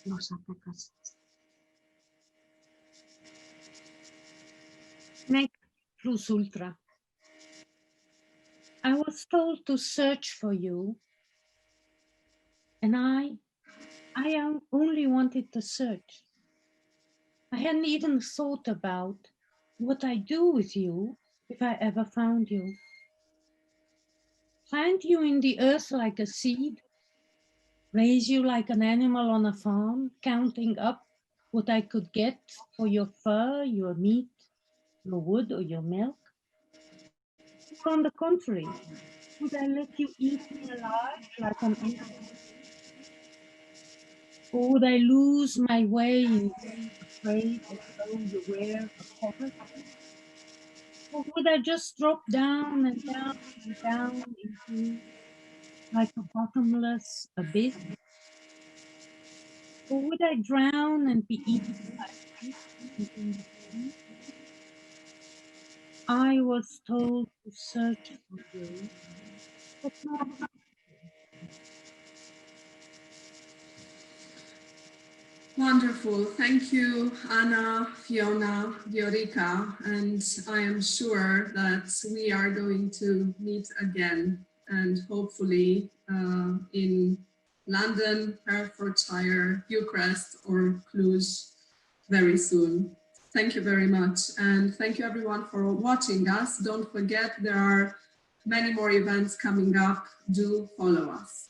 nu să te găsesc. Nec plus ultra. I was told to search for you, and I only wanted to search. I hadn't even thought about what I'd do with you if I ever found you. Plant you in the earth like a seed, raise you like an animal on a farm, counting up what I could get for your fur, your meat, your wood, or your milk? Or on the contrary, would I let you eat me alive like an animal? Or would I lose my way in being afraid as though you were a poverty? Or would I just drop down and down and down into like a bottomless abyss? Or would I drown and be eaten by fish in the sea? I was told to search for you, but not Wonderful. Thank you, Anna, Fiona, Viorica, and I am sure that we are going to meet again and hopefully in London, Herefordshire, Bucharest or Cluj very soon. Thank you very much. And thank you everyone for watching us. Don't forget there are many more events coming up. Do follow us.